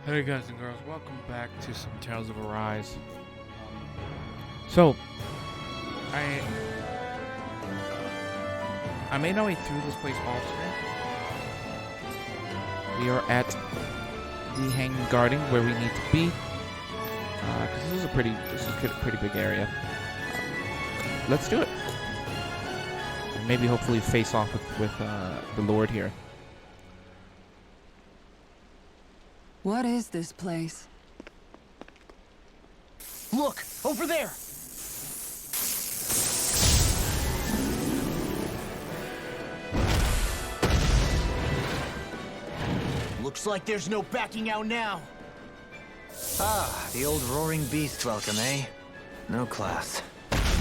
Hey guys and girls, welcome back to some Tales of Arise. So, I made my way through this place all today. We are at the Hanging Garden where we need to be, because this is a pretty big area. Let's do it. And maybe hopefully face off with the Lord here. What is this place? Look! Over there! Looks like there's no backing out now. Ah, the old roaring beast welcome, eh? No class.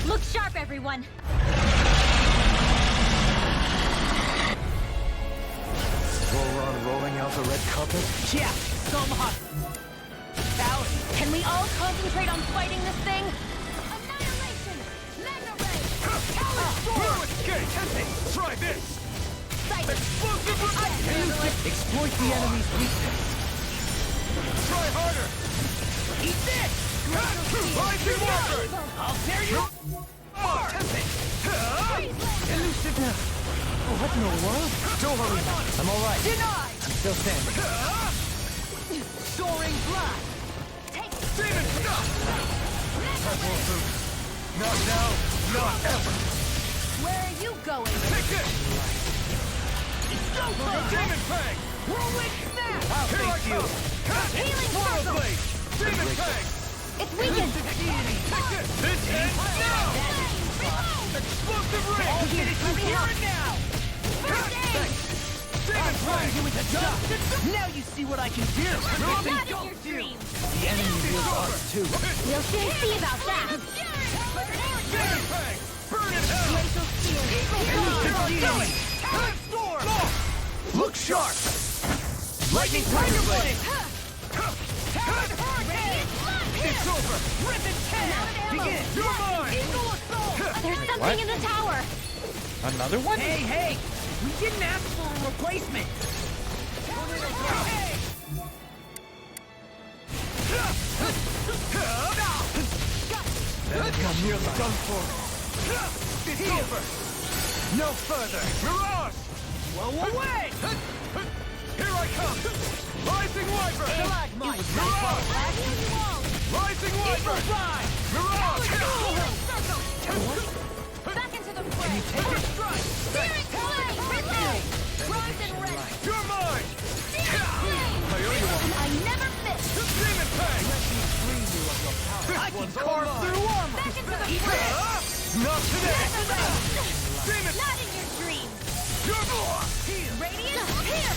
Look sharp, everyone! Roll rolling out the red carpet? Yeah, some hot. Alex, Can we all concentrate on fighting this thing? Annihilation! Magna Ray! Try this! Sight! Explosive exploit the enemy's weakness. Try harder! Eat this! Rising water! I'll tear you apart! Elusive now. Oh, what in the world? Don't worry, I'm alright. Denied! I'm still standing. Soaring blast! Demon stop! Not now, not ever! Where are you going? Take this! Go for it! Demon Fang! Whirlwind snap! I'll Here I face you. come! Healing Swirl circle! Blade! Demon Fang! It's weakened! Take this! This ends now! Explosive ring! I'll get it from here and now! First aid! Demon Fang! You with the dust! Now you see what I can do! Not in your dreams! The enemy feels us too. We'll soon see about that! Demon Fang! Burn in hell! Glacial Spear! Time Storm! Look sharp! Lightning Tiger Blade! It's over! Rip and tear! Begin! You're mine! Eagle assault! There's something What? in the tower! Another one? Hey! We didn't ask for a replacement! Hey! I'm nearly done for. It's over! No further! Mirage! Blow away! Here I come! Rising Wyvern! Stalagmite! Mirage! Rising Eagle Wyvern! Fly! Mirage! Healing circle! Back into the fray! Take it! Searing flame! Reload! Bronze and red! You're mine! Searing flame! I owe you one. And I never miss! Demon Fang! This I can one's all carve mine! through armor! Back into the fray! Not today! Demon! Not in your dreams! You're Radiant, here!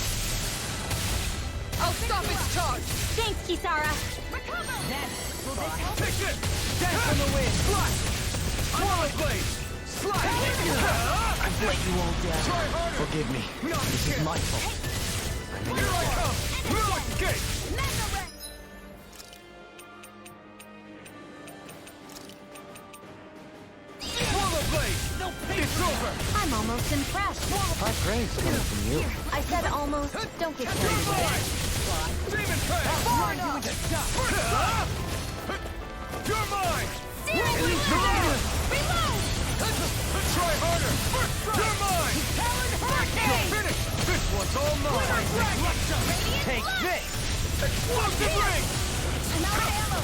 I'll stop its charge! Thanks, Kisara! Recover! Take this! Death on the wind! Slash! Swirl Blade! Slide! I've let you all down. Try harder! Forgive me. Not This is again. my fault. Here I come! No escape! Magna Ray! Swirl Blade! No It's over! I'm almost impressed. High praise coming from you. I said almost. Don't get You're carried away. mine! Demon Fang! Blind you with the dust! You're mine! Searing flame! Reload! Try harder! You're mine! Talon You're Hurricane! finished! This one's all mine! Radiant Take blood! this! Explosive ring! Another ammo!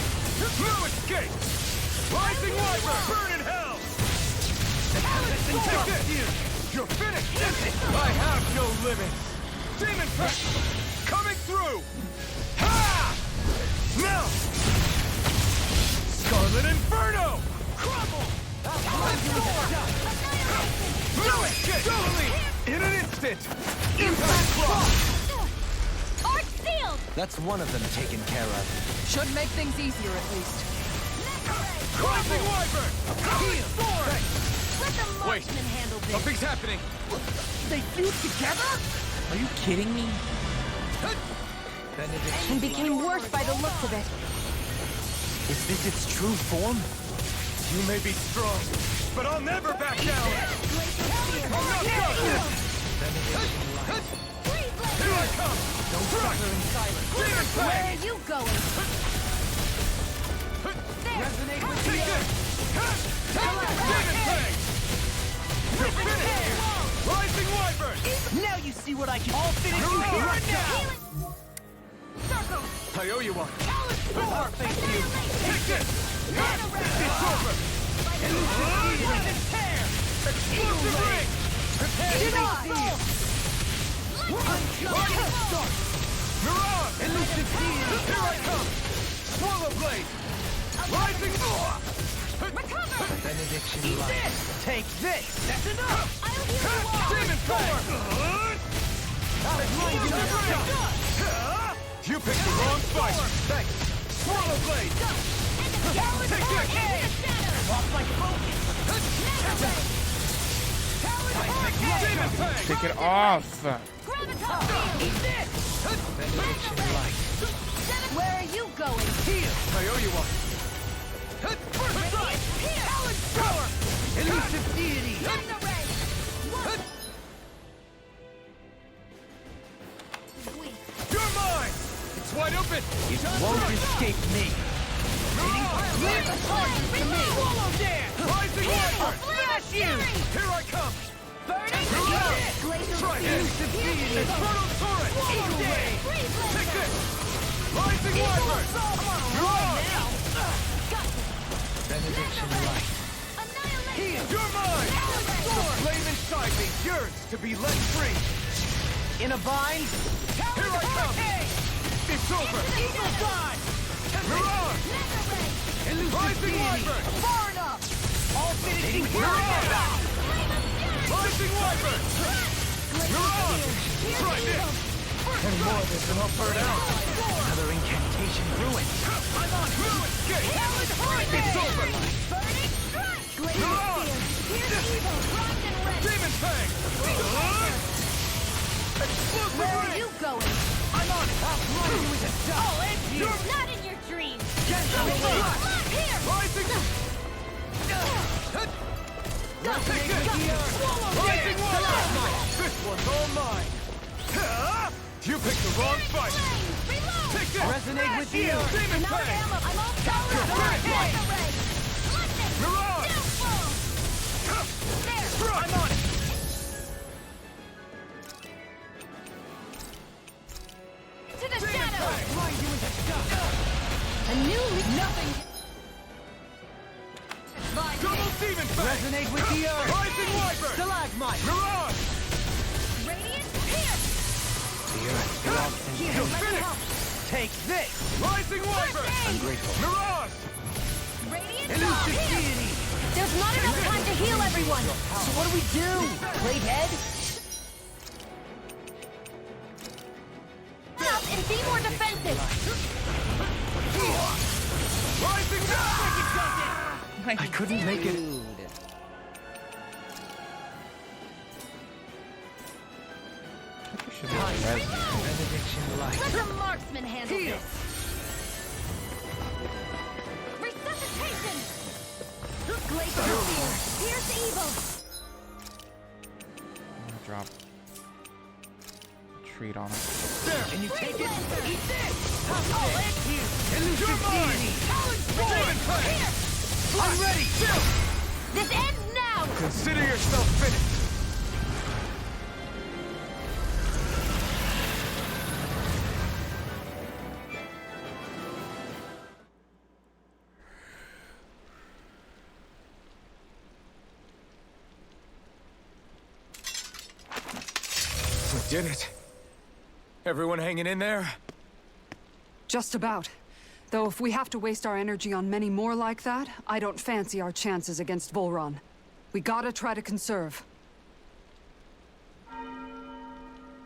No escape! Rising Wyvern! Burn in hell! Take this! You're finished! I have no limits! Demon Fang! Coming through! Ha! Now! Scarlet Inferno! Crumble! No escape! In an instant! Impact Cross! Arch sealed! That's one of them taken care of. Should make things easier at least. Rising Wyvern! Heal! Let the Wait. marksman handle this. Something's happening! They fused together? Are you kidding me? And became worse by the looks of it. Is this its true form? You may be strong, but I'll never back down! Glacial Spear! I'm not done! Freeze blade! Here I come! Don't suffer in silence. Demon Where Fang! are you going? Resonate with Take the this! Demon Fang! You're finished! Rising Wyvern! Now you see what I can. I'll finish you You're here up. and now. Circle! I owe you one. I'll face you. Take this! It's over! Rip and tear. Explosive ring! Prepare to be sealed. Rocket start! Mirage! Elusive deity. Here I come! Swallow blade! Rising Benediction Eat light. this. Take this. That's enough. I'll heal you all! Demon Fang! You picked the wrong fight! Thanks! Swallow blade! Take this! Lost my focus. Demon Fang! Take it off. Eat this. Benediction light. Where are you going? I owe you one. Power. Elusive deity. You're mine! It's wide open! You won't escape me. Leave the target to me! Swallow dance. Rising Wyvern! Flash you. Here I come! Burning. Glacial Try it! Elusive deity. Infernal Torrent! Eat this. Take this! Rising Wyvern! Mirage! Benediction light. You're mine! The flame inside me yearns to be let free! In a bind. Here I come! It's over! Eagle fly. Mirage! Elusive Rising deity. Wyvern! Far enough. All finishing here. Rising Wyvern! Mirage! Try this! And more of this and I'll burn out! Another incantation ruined. I'm on Ruin's Gate! It's over! Mirage! Demon Fang! Explosive Where are ring! you going? I'm on it. I'll blow you into dust. I'll end you. Not in your dreams! Gentle blast. Here! Rising! Take this! Rising Wyvern! This one's all mine! You picked the wrong fight! Take this! Resonate with the earth. Demon I'm out of Fang! ammo! I'm all powered up! You're finished. Lightning! Mirage! There! I'm on it. To the Demon shadows! Fang! Grind you into dust. A new nothing! Double Demon Fang! Resonate with the earth. Rising Wyvern! Stalagmite. Mirage! Radiant here! The earth belongs in Here. You're finished! Take this. Rising Wyvern! Ungrateful. Mirage! Radiant Elusive here! deity. There's not enough time to heal everyone! So what do we do? Play dead? Up and be more defensive! Rising I couldn't make it. Benediction light. Let the marksman handle this! Resuscitation! Glacial Spear! Pierce evil! I'm gonna drop treat on it. There! And you take it. Eat this. I'll end you! Elusive deity. Demon Fang! I'm ready. This ends now! Consider yourself finished! We did it. Everyone hanging in there? Just about. Though if we have to waste our energy on many more like that, I don't fancy our chances against Volron. We gotta try to conserve.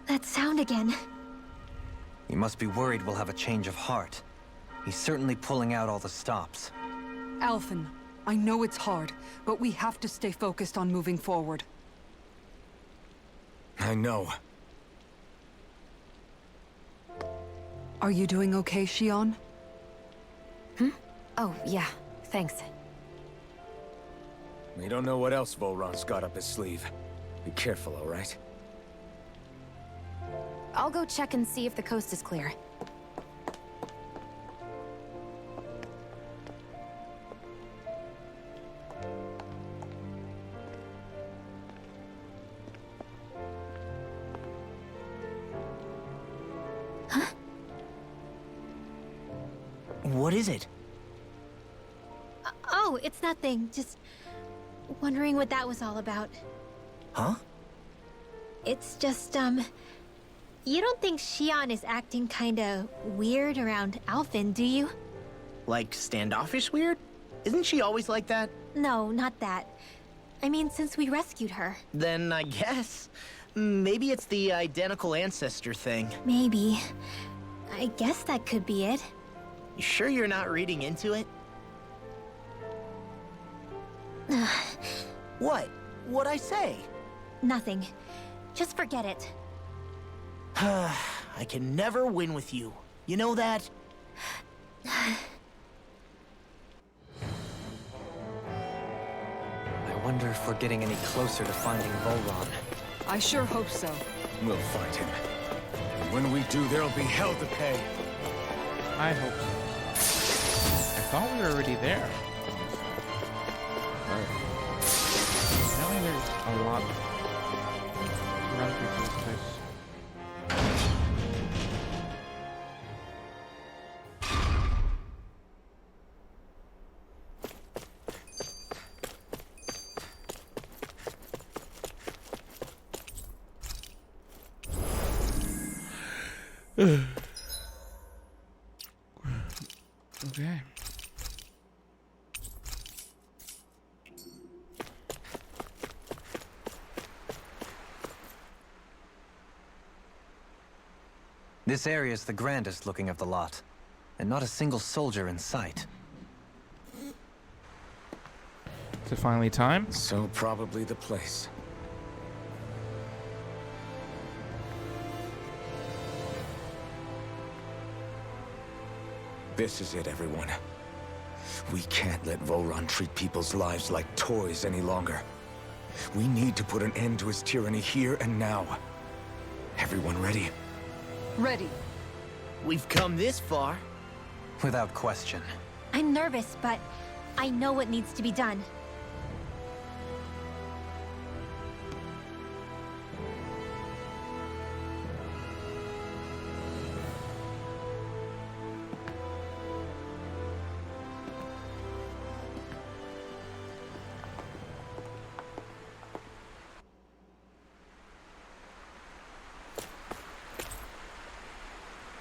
That sound again. You must be worried we'll have a change of heart. He's certainly pulling out all the stops. Alphen, I know it's hard, but we have to stay focused on moving forward. I know. Are you doing okay, Shion? Oh, yeah. Thanks. We don't know what else Volron's got up his sleeve. Be careful, all right? I'll go check and see if the coast is clear. What is it? Oh, it's nothing. Just wondering what that was all about. Huh? It's just, you don't think Xion is acting kinda weird around Alphen, do you? Like standoffish weird? Isn't she always like that? No, not that. I mean, since we rescued her. Then I guess. Maybe it's the identical ancestor thing. Maybe. I guess that could be it. You sure you're not reading into it? What? What'd I say? Nothing. Just forget it. I can never win with you. You know that? I wonder if we're getting any closer to finding Volron. I sure hope so. We'll find him. And when we do, there'll be hell to pay. I hope so. I thought we were already there. Apparently there's a lot to run through this place. Okay. This area is the grandest looking of the lot, and not a single soldier in sight. Is it finally time? So probably the place. This is it, everyone. We can't let Volron treat people's lives like toys any longer. We need to put an end to his tyranny here and now. Everyone ready? Ready. We've come this far. Without question. I'm nervous, but I know what needs to be done.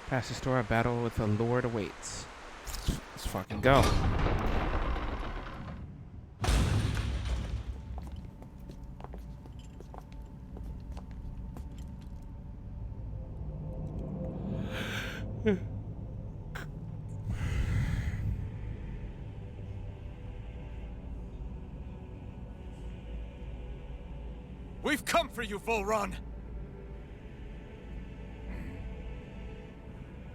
Past this door, a battle with the Lord awaits. Let's fucking go. We've come for you, Volron!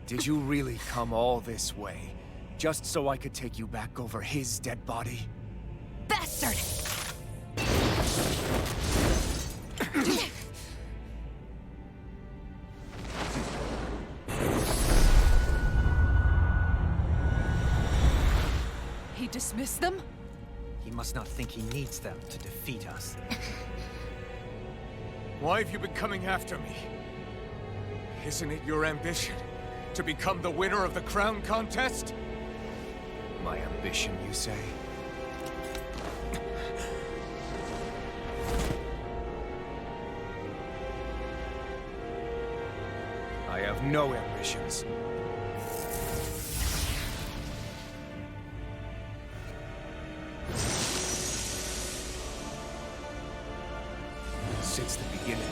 Did you really come all this way, just so I could take you back over his dead body? Bastard! He dismissed them? He must not think he needs them to defeat us. Why have you been coming after me? Isn't it your ambition to become the winner of the crown contest? My ambition, you say? I have no ambitions. Since the beginning,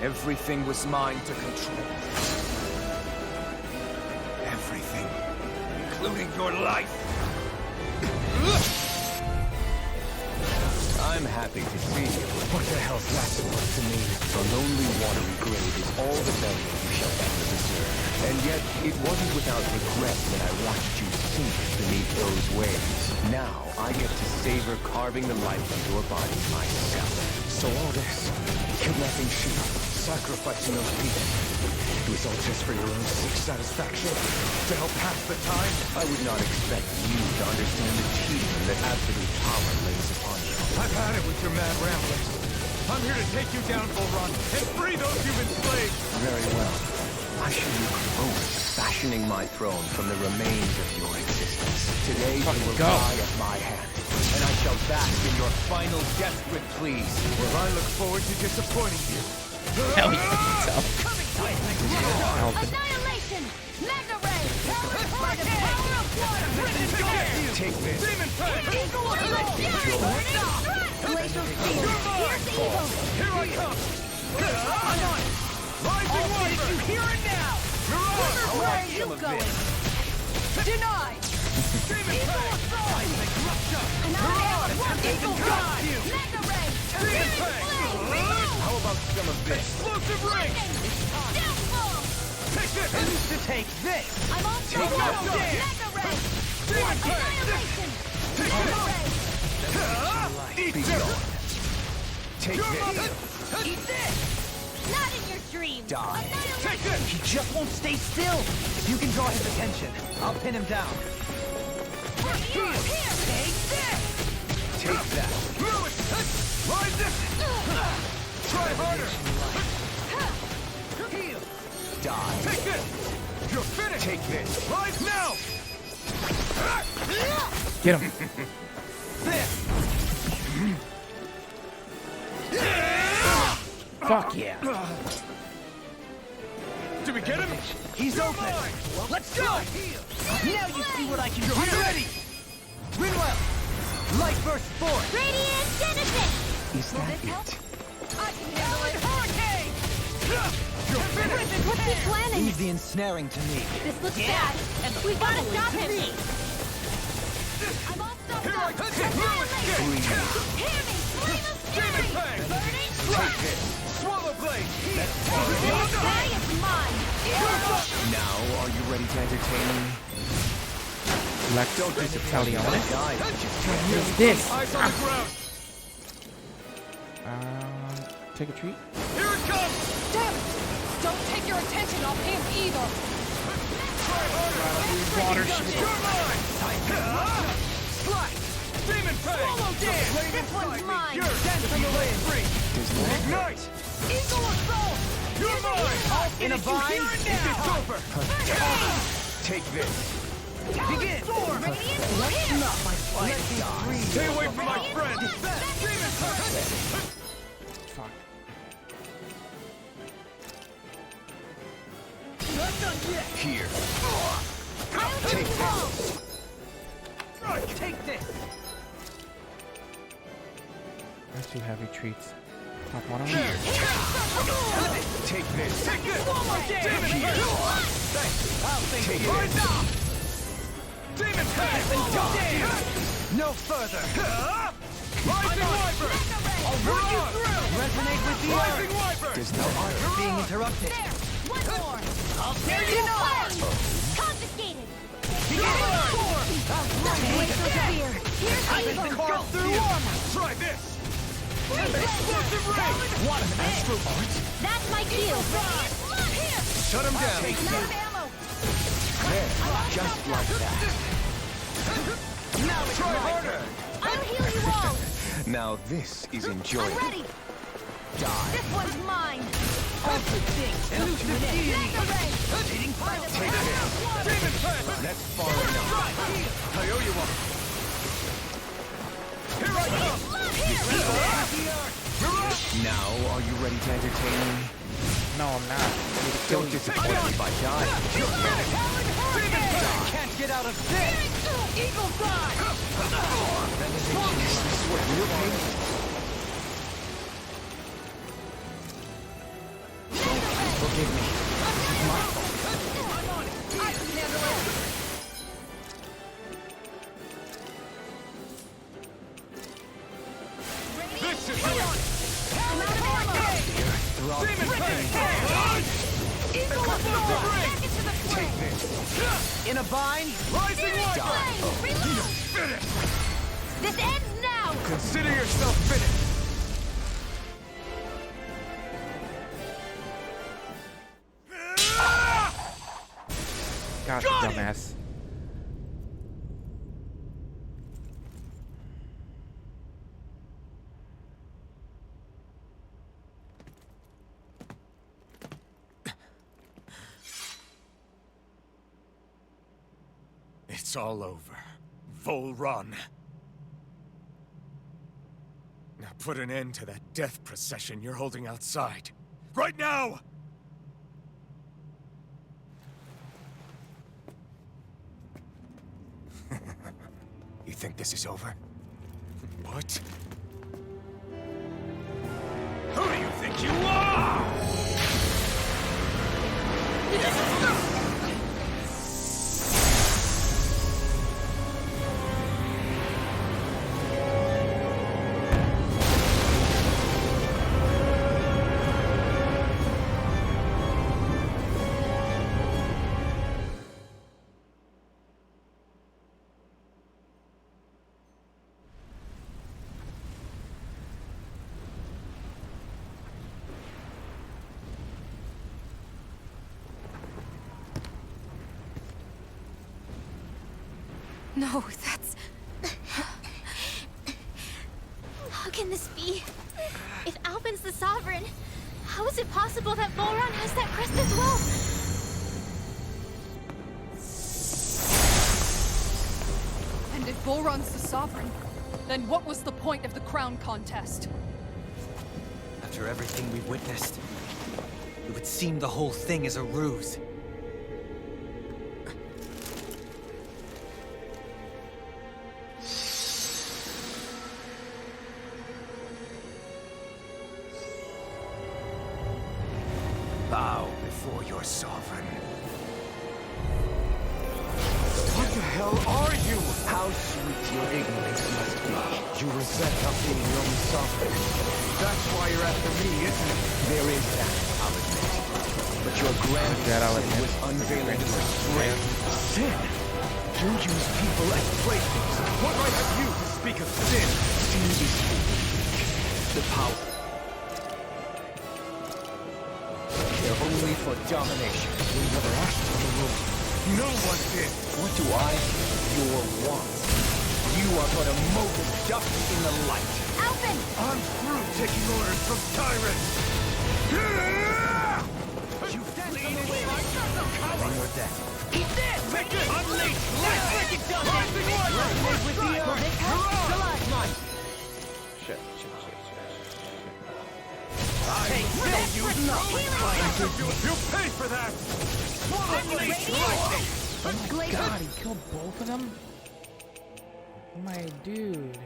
everything was mine to control. Everything, including your life. I'm happy to see you. What the hell's that supposed to mean? The lonely watery grave is all the burial you shall ever deserve. And yet, it wasn't without regret that I watched you sink beneath those waves. Now, I get to savor carving the life from your body myself. So all this, kidnapping sheep, sacrificing those people. It was all just for your own sick satisfaction? To help pass the time? I would not expect you to understand the tedium that absolute power lays upon you. I've had it with your mad ramblings. I'm here to take you down, Volron, and free those you've enslaved. Very well. I should look forward to fashioning my throne from the remains of your existence. Today you will die at my hand, and I shall bask in your final desperate pleas. Well, I look forward to disappointing you. Hell yeah, Annihilation! Mega Ray! By the power of water! Take this. Demon Fang! Eagle Glacial Spear! Here's the Eagle! Here I come! I'm on it! Rising Wyvern! You hear it now! Mirage! Where are you going? Denied! Demon Fang! Seismic Rupture! Mirage! Eagle Got you! Mega Ray! Demon Fang! How about some of this? Explosive Ring! Downfall! Take this! Who's to take this? I'm on Take that! Mega Ray! Demon Fang! Annihilation! Take Mega this! Ray! Eat Be this! gone. Take Your this. mother! Eat this! Not in your dreams! Die. Take this! He just won't stay still. If you can draw his attention, I'll pin him down. Here! Take this! Take that. Lewis! Rise this! Try harder! Heal! Die. Take this! You're finished! Take this. Rise now! Get him. Fuck yeah. Did we get him? He's open. Let's go! Now you see what I can do. Are you ready? Rinwell! Light burst forth! Radiant Genesis! Is that it? I can handle it! Hurricane! You're finished! What's he planning? Leave the ensnaring to me. This looks bad. We gotta stop him! I'm all stuffed Here I up! come! Annihilation! Lewis, Hear me! Flame of Demon fury! Fang! Burning Take strike! this! Swallow Blade! This guy is mine! Now, are you ready to entertain me? Lexo Disitalione. Die. What is this? Eyes on the ground! Take a treat. Here it comes! Damn it! Don't take your attention off him either! Try harder! Water You're mine! Slash! Demon Fang! Swallow dance! This one's mine! You're free! Ignite! Eagle Assault! You're mine! In a vine, It's over! Take this. begin! Radiant That's Spear! not my fight. Stay away from my friend! Demon Fang! Fuck. Not done yet. Here. I'll Take you all! this. Take this. There's two heavy treats. Pop one on. Here. Take this. Take this! Demon Here. Fang! I'll think Take you. this. Demon Fang! No further. Rising Wyvern! I'll run you through. Resonate with the Rising earth. Wyvern! There's no art. Being interrupted. One more! I'll tear you apart. Confiscated! Take Spear! Here's I Eagle! can carve through armor. Try this! Freeze Explosive Ring! What an astral art. That's my cue! Here! Shut him down! Take I'm out this. of ammo! There. Just like that. Now it's Try my harder! turn. I'll heal you all! Now this is I'm enjoyable. ready! Die. This one's mine! Ultimate things. Elusive deity. Mega Ray! Leading fire. Take this. Demon Fang! That's far enough. I owe you one! Here I come! Now, are you ready to entertain me? No, I'm not. Don't disappoint me by dying. Can't get out of this. Eagle Fly! Is this what real pain is? Forgive me. This is my fault. I can handle it! This is your I'm out of ammo! Throughout Demon the Fang! Eagle Assault! Back into the fray! Take this. In a bind. Rising Wyvern! Flame! Reload! Finish! This ends now! Consider yourself finished! Gosh, you dumbass. It's all over. Volron. Now put an end to that death procession you're holding outside. Right now! You think this is over? What? Who do you think you are? No, that's... How can this be? If Alvin's the Sovereign, how is it possible that Volron has that crest as well? And if Volron's the Sovereign, then what was the point of the crown contest? After everything we've witnessed, it would seem the whole thing is a ruse. Bow before your sovereign. What the hell are you? How sweet your ignorance must be. You resent not being the only sovereign. That's why you're after me, isn't it? There is that, I'll admit. But your grandfather was unveiling restraint. Sin? You use people as playthings. What right have you to speak of sin? Sin is the power. They're only for domination. We never asked for the rule. No one did. What do I? Your wants. You are but a mote of dust in the light. Alvin! I'm through taking orders from tyrants. You flee away like One more death. Eat this! Take it! Unleash! Let's break it down! Rising order! Resonate with the earth! Stalagmite! Shit. Take this! You pay for that! Unleash lightning! Oh my god, he killed both of them? My dude.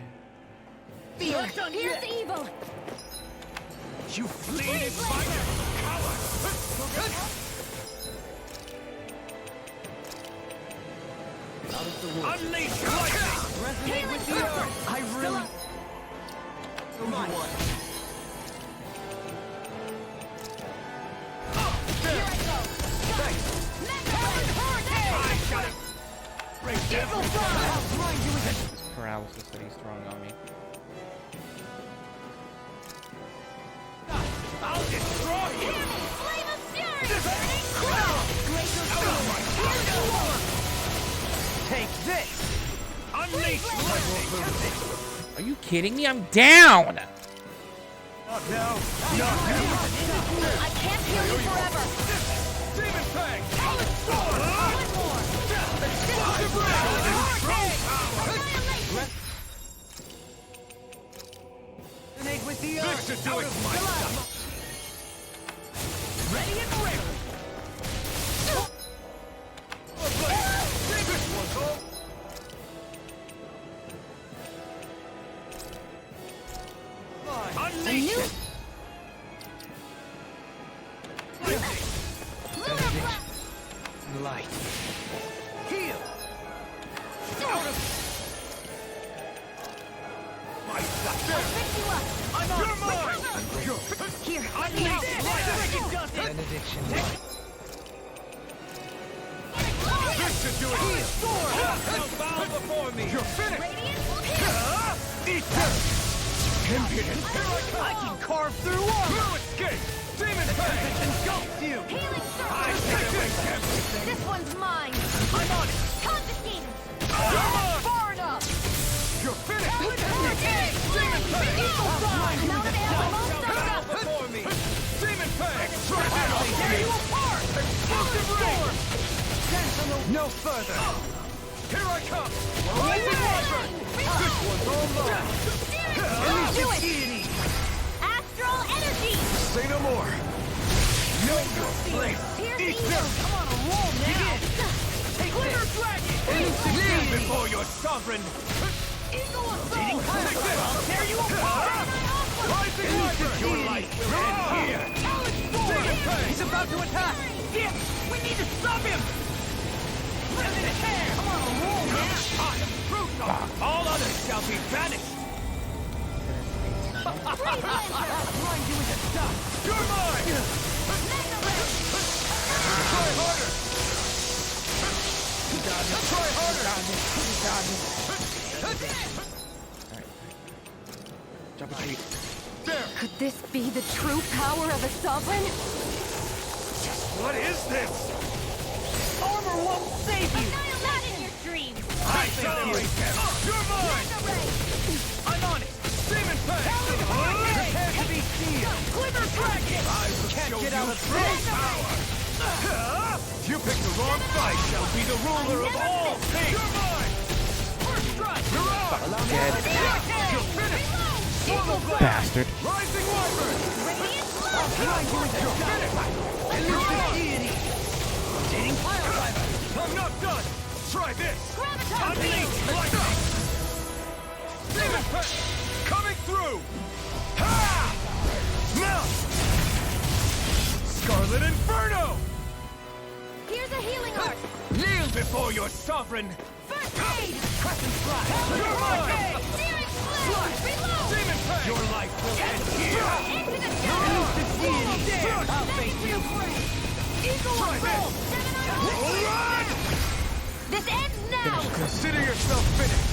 Fear! Here's evil! You fleeing fighter! Coward! Unleash lightning! Resonate with the earth! I really... Come on! I got it! Break devil! This paralysis that he's throwing on me. I'll destroy you! Flame of Fury! Take this! Unleash lightning! Are you kidding me? I'm down! Not now! Not now! I can't heal you forever! Demon Fang! Resonate with the This earth! should do it! My stuff! Ready and ready! This one's all! Unleash it! Light. Heal! My stuff! There! I'm on! You're mine! Here, Unleash lightning! Benediction. This should do it! Now bow before me! You're finished! Eat this! Impudent! I can carve through armor! No escape! Demon Fang! Engulfs you! healing I surge! take it! This one's mine! No further! Here I come! Rising Wyvern! This one's all mine! Do it! Astral energy! Say no more! Know your place! Eat them! Come on, a roll now! Take Glitter Dragon! Kneel before your sovereign! Eagle Assault! Take this! I'll tear you apart! Rising Wyvern! Your life will end here! He's about to attack! Yes! We need to stop him! Come on, a roll now! I am Crusoe! All others shall be banished! Grind you into dust! You're mine! Try harder! Try harder! Jump a tree. There! Could this be the true power of a sovereign? What is this? Armor won't save you! Not in your dreams! I tolerate them! You're mine! I'm on it! Demon Fang! Prepare to be sealed! Glitter Dragon! I will Can't show get you out of true this. power! You picked the wrong fight! Shall be the ruler of all things! You're mine! First strike! You're out! Dead. You're finished! Swallow blast! Bastard. Rising Wyvern! I'll grind you into You're dust! finished! Elusive deity! Dating pile driver! I'm not done! Try this! Graviton Unleash lightning! Demon Fang! Coming through! Ha! Now! Scarlet Inferno! Here's a healing art! Kneel before your sovereign! First aid! Crescent Strike! You're mine! Searing Slash! Reload! Demon Fang! Your life will end here! Into the shadows! Elusive deity! Dare! I'll face you! Eagle Try Assault! this! Run! This ends now! Consider yourself finished!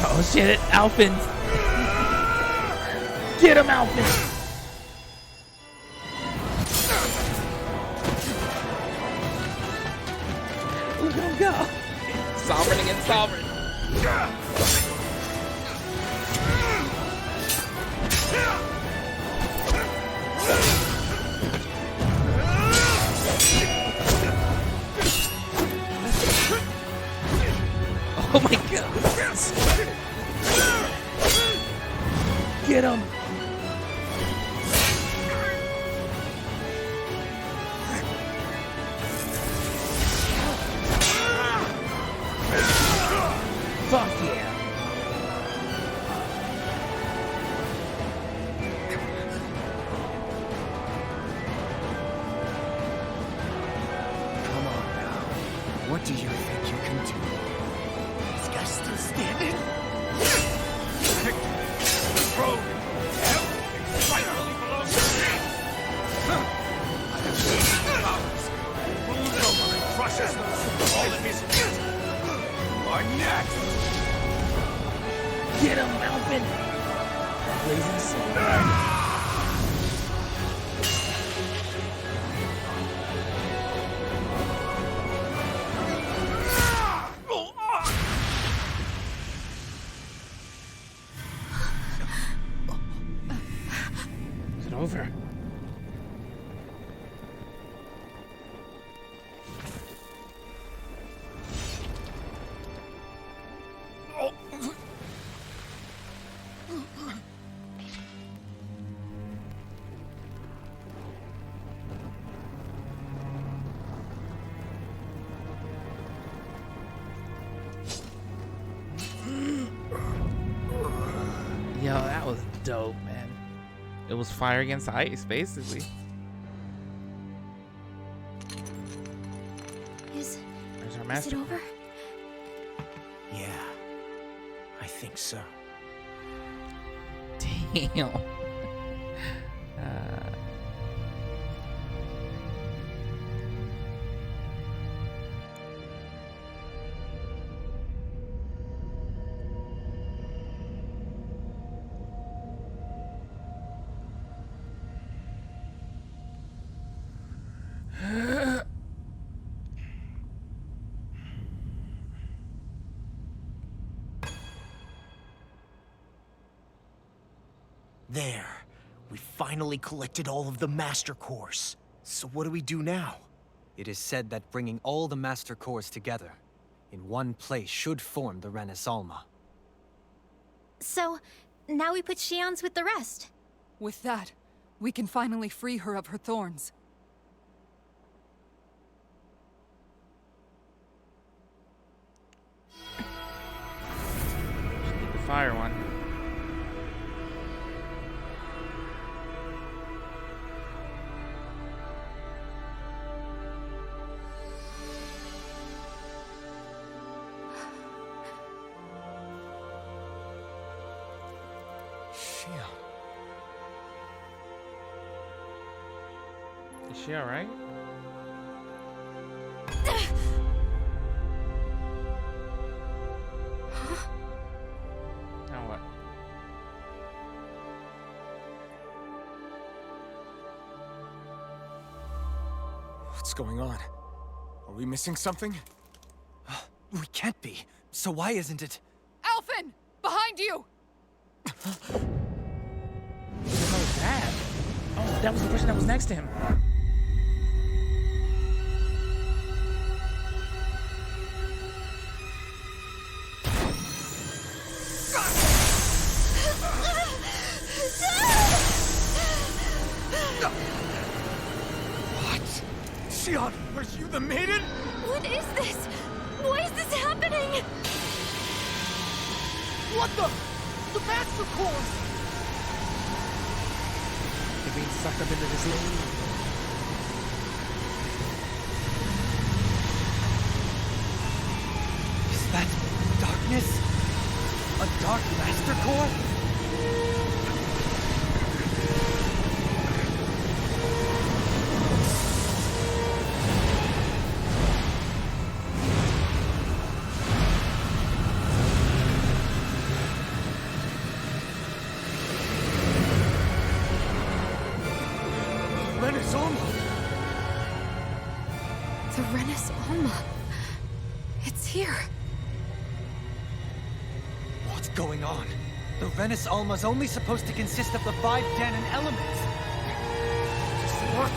Oh shit, Alpin! Get him, Alpin! Look at him go! Sovereign against sovereign! Oh my god! Get him! Fuck yeah! Come on now. What do you think you can do? This guy's still standing? The throne! Everything rightfully belongs to me! I have seen the powers! Moves over and crushes those all in his feet! Are next! Get him, Alpin! Blazing sword. Is it over? Yo, that was dope, man. It was fire against ice, basically. Is There's our it master. over? Yeah, I think so. Damn. There. We finally collected all of the Master Cores. So what do we do now? It is said that bringing all the Master Cores together in one place should form the Renis Alma. So, now we put Shion's with the rest. With that, we can finally free her of her thorns. Just need the fire one. Is she alright? Now what? What's going on? Are we missing something? We can't be. So why isn't it? Alphen! Behind you! What the hell is that? Oh, that was the person that was next to him. What? Shion, are you the maiden? What is this? Why is this happening? What the? The Master Cores! They're being sucked up into this thing. Is that darkness? A dark Master Core? Renis Alma! The Renis Alma. It's here. What's going on? The Renis Alma's only supposed to consist of the 5 Danon elements. What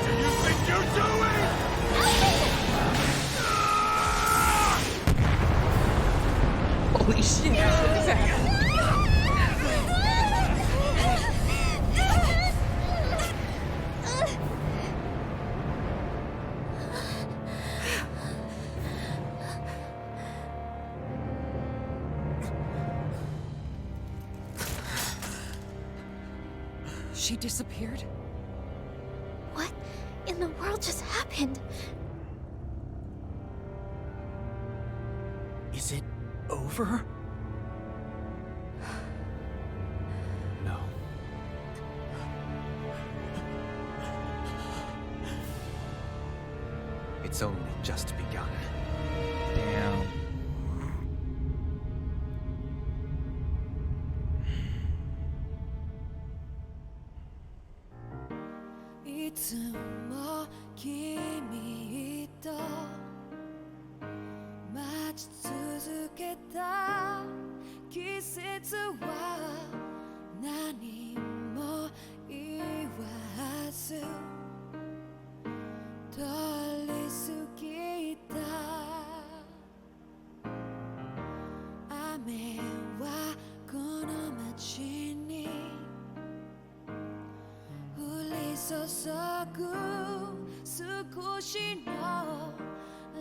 do you think you're doing? Holy shit, what is that? She disappeared? What in the world just happened? Is it over? No. It's only just begun. Damn.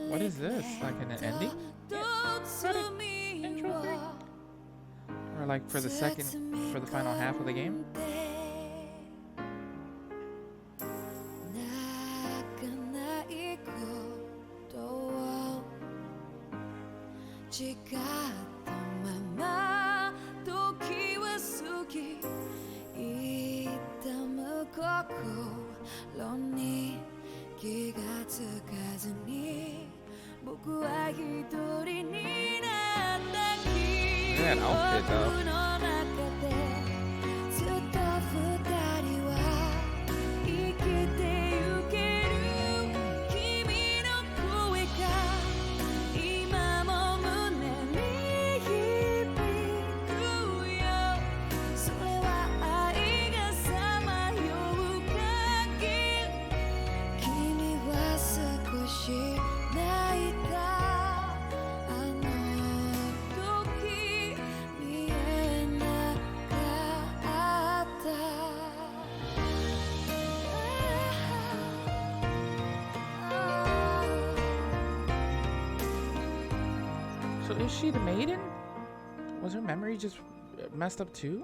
What is this? Like an ending? Credit intro thing? Or like for the final half of the game? Look at that outfit though. is she the maiden? Was her memory just messed up too?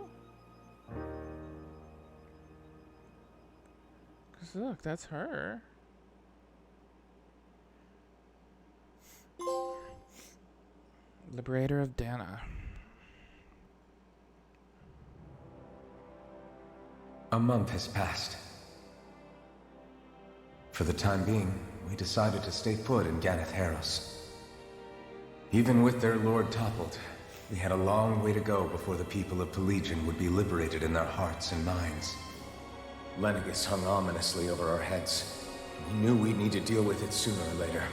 Cause look, that's her. Liberator of Dana. A month has passed. For the time being, we decided to stay put in Ganeth Haros. Even with their lord toppled, we had a long way to go before the people of Pelegion would be liberated in their hearts and minds. Lenegus hung ominously over our heads. We knew we'd need to deal with it sooner or later.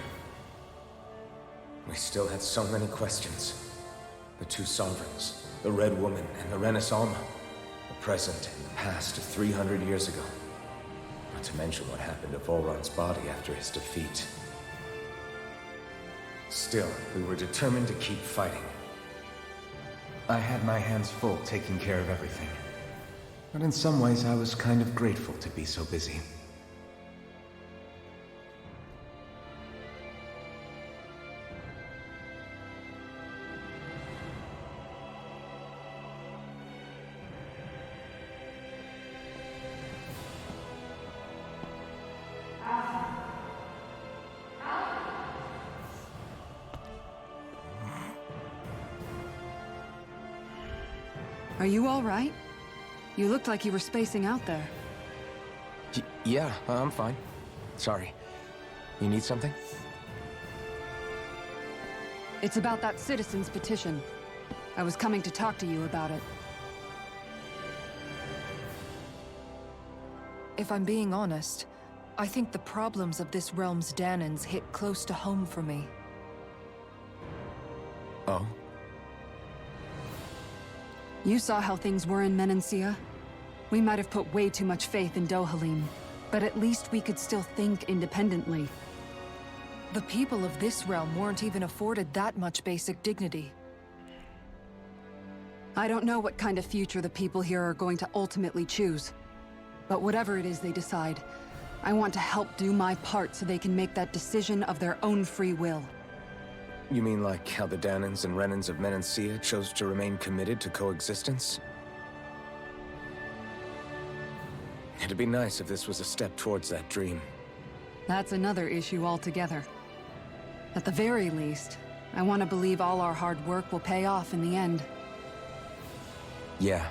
We still had so many questions. The two sovereigns, the Red Woman and the Renaissance, the present and the past of 300 years ago. Not to mention what happened to Volron's body after his defeat. Still, we were determined to keep fighting. I had my hands full taking care of everything. But in some ways, I was kind of grateful to be so busy. Are you all right? You looked like you were spacing out there. Yeah, I'm fine. Sorry. You need something? It's about that citizen's petition. I was coming to talk to you about it. If I'm being honest, I think the problems of this realm's Danans hit close to home for me. Oh? You saw how things were in Menancia. We might have put way too much faith in Dohalim, but at least we could still think independently. The people of this realm weren't even afforded that much basic dignity. I don't know what kind of future the people here are going to ultimately choose. But whatever it is they decide, I want to help do my part so they can make that decision of their own free will. You mean like how the Danans and Renans of Menancia chose to remain committed to coexistence? It'd be nice if this was a step towards that dream. That's another issue altogether. At the very least, I want to believe all our hard work will pay off in the end. Yeah.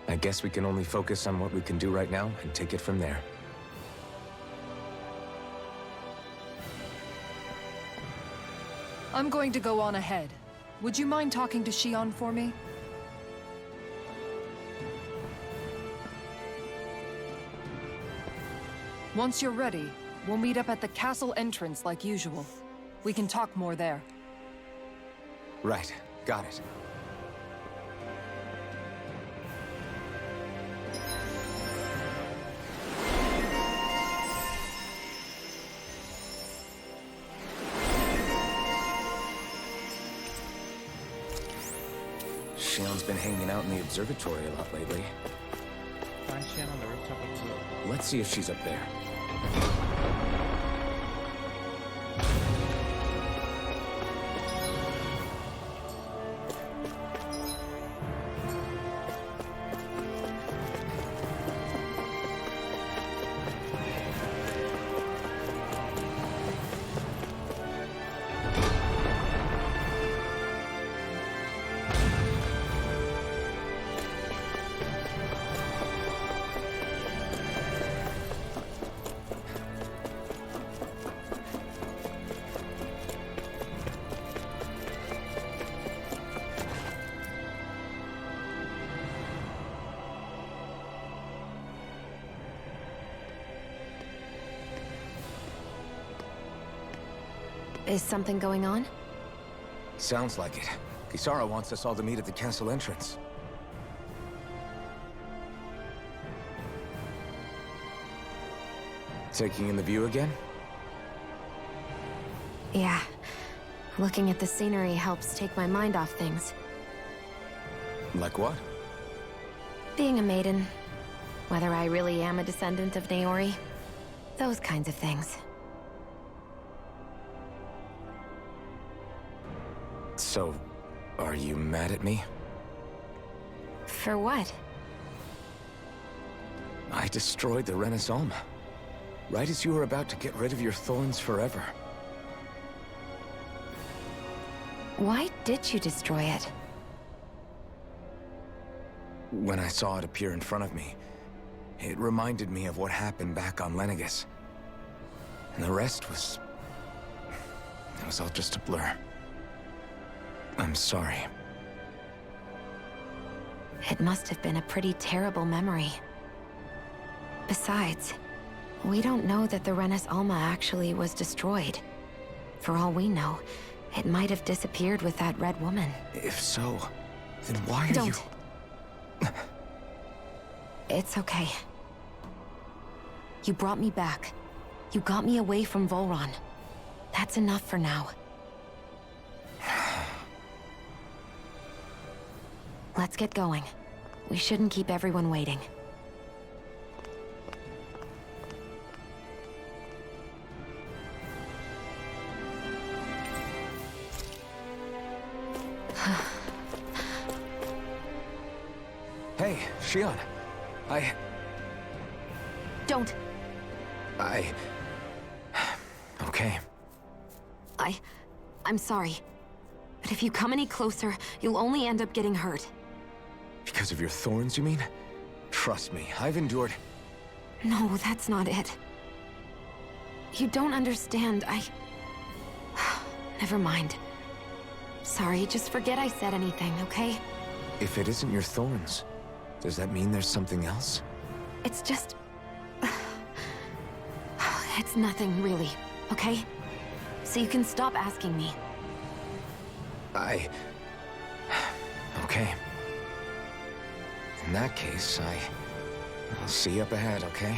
I guess we can only focus on what we can do right now and take it from there. I'm going to go on ahead. Would you mind talking to Shion for me? Once you're ready, we'll meet up at the castle entrance like usual. We can talk more there. Right. Got it. Shion's been hanging out in the observatory a lot lately. Find Shan on the rooftop up to... Let's see if she's up there. Is something going on? Sounds like it. Kisara wants us all to meet at the castle entrance. Taking in the view again? Yeah. Looking at the scenery helps take my mind off things. Like what? Being a maiden. Whether I really am a descendant of Naori. Those kinds of things. So, are you mad at me? For what? I destroyed the Renaissance, right as you were about to get rid of your thorns forever. Why did you destroy it? When I saw it appear in front of me, it reminded me of what happened back on Lenegus. And the rest was... it was all just a blur. I'm sorry. It must have been a pretty terrible memory. Besides, we don't know that the Renis Alma actually was destroyed. For all we know, it might have disappeared with that red woman. If so, then why are Don't. It's okay. You brought me back. You got me away from Volron. That's enough for now. Let's get going. We shouldn't keep everyone waiting. Hey, Shion. Don't. Okay. I'm sorry. But if you come any closer, you'll only end up getting hurt. Because of your thorns, you mean? Trust me, I've endured... No, that's not it. You don't understand, Never mind. Sorry, just forget I said anything, okay? If it isn't your thorns, does that mean there's something else? It's just... It's nothing, really, okay? So you can stop asking me. Okay. In that case, I'll see you up ahead, okay?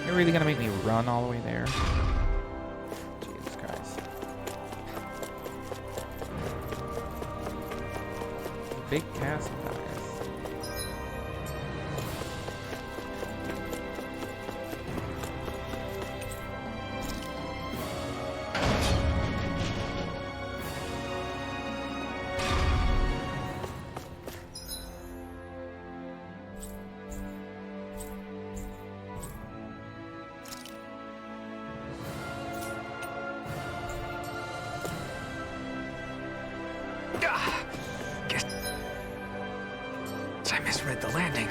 You're really gonna make me run all the way there? Jesus Christ. Big castle, guys. I misread the landing.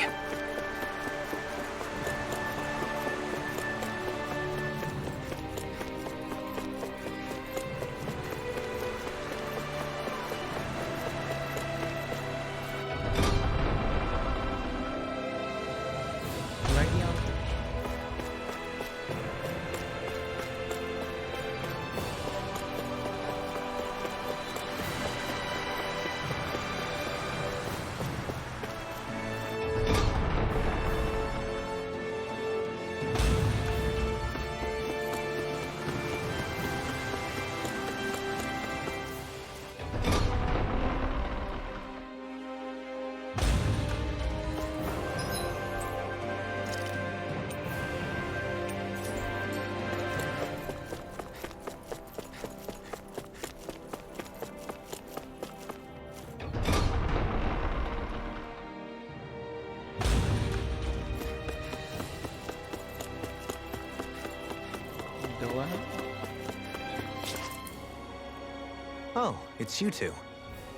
Oh, it's you two.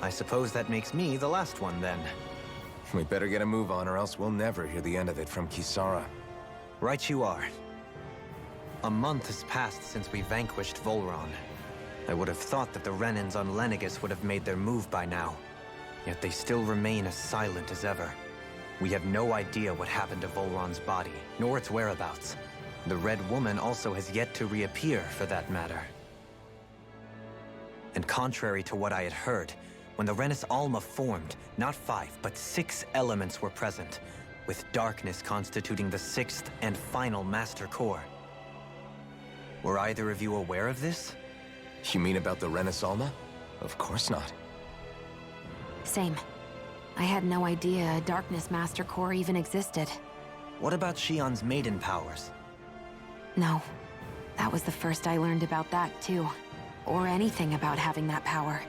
I suppose that makes me the last one, then. We better get a move on, or else we'll never hear the end of it from Kisara. Right you are. A month has passed since we vanquished Volron. I would have thought that the Renans on Lenegis would have made their move by now. Yet they still remain as silent as ever. We have no idea what happened to Volron's body, nor its whereabouts. The Red Woman also has yet to reappear, for that matter. And contrary to what I had heard, when the Renis Alma formed, not 5, but 6 elements were present, with darkness constituting the 6th and final Master Core. Were either of you aware of this? You mean about the Renis Alma? Of course not. Same. I had no idea a Darkness Master Core even existed. What about Shion's maiden powers? No. That was the first I learned about that, too. Or anything about having that power.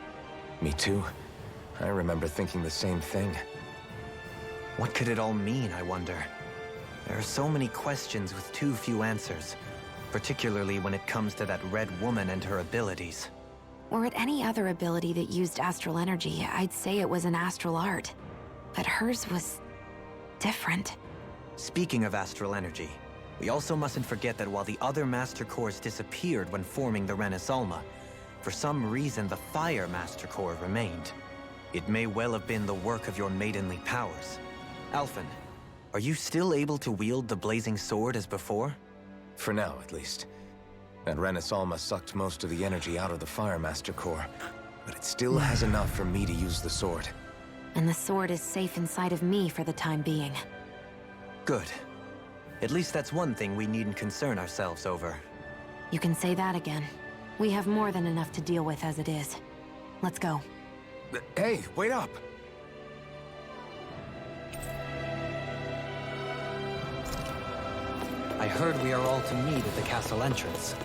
Me too. I remember thinking the same thing. What could it all mean, I wonder? There are so many questions with too few answers, particularly when it comes to that Red Woman and her abilities. Were it any other ability that used astral energy, I'd say it was an astral art. But hers was different. Speaking of astral energy, we also mustn't forget that while the other Master Cores disappeared when forming the Renis Alma, for some reason the Fire Master Core remained. It may well have been the work of your maidenly powers. Alphen, are you still able to wield the blazing sword as before? For now, at least. That Renis Alma sucked most of the energy out of the Fire Master Core, but it still has enough for me to use the sword. And the sword is safe inside of me for the time being. Good. At least that's one thing we needn't concern ourselves over. You can say that again. We have more than enough to deal with as it is. Let's go. Hey, wait up! I heard we are all to meet at the castle entrance.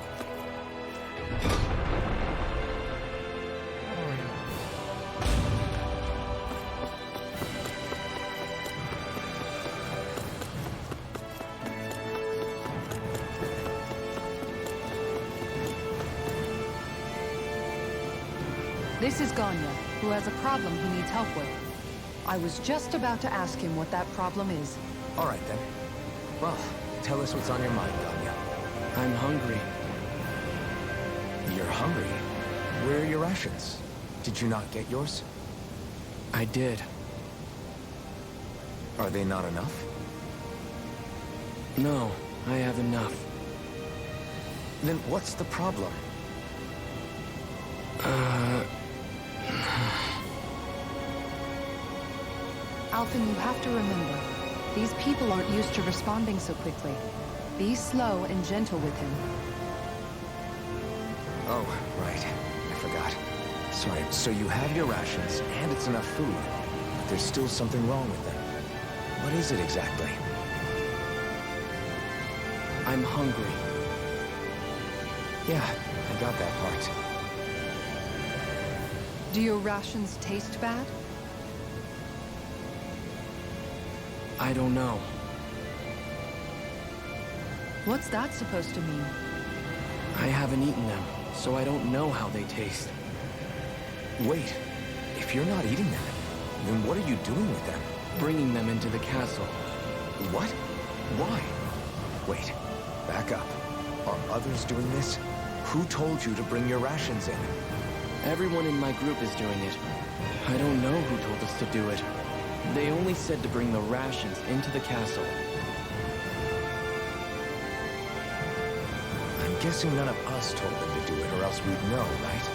This is Ganya, who has a problem he needs help with. I was just about to ask him what that problem is. All right, then. Well, tell us what's on your mind, Ganya. I'm hungry. You're hungry? Where are your rations? Did you not get yours? I did. Are they not enough? No, I have enough. Then what's the problem? Alphen, you have to remember, these people aren't used to responding so quickly. Be slow and gentle with him. Oh, right. I forgot. Sorry, so you have your rations, and it's enough food, but there's still something wrong with them. What is it exactly? I'm hungry. Yeah, I got that part. Do your rations taste bad? I don't know. What's that supposed to mean? I haven't eaten them, so I don't know how they taste. Wait, if you're not eating them, then what are you doing with them? Bringing them into the castle. What? Why? Wait, back up. Are others doing this? Who told you to bring your rations in? Everyone in my group is doing it. I don't know who told us to do it. They only said to bring the rations into the castle. I'm guessing none of us told them to do it, or else we'd know, right?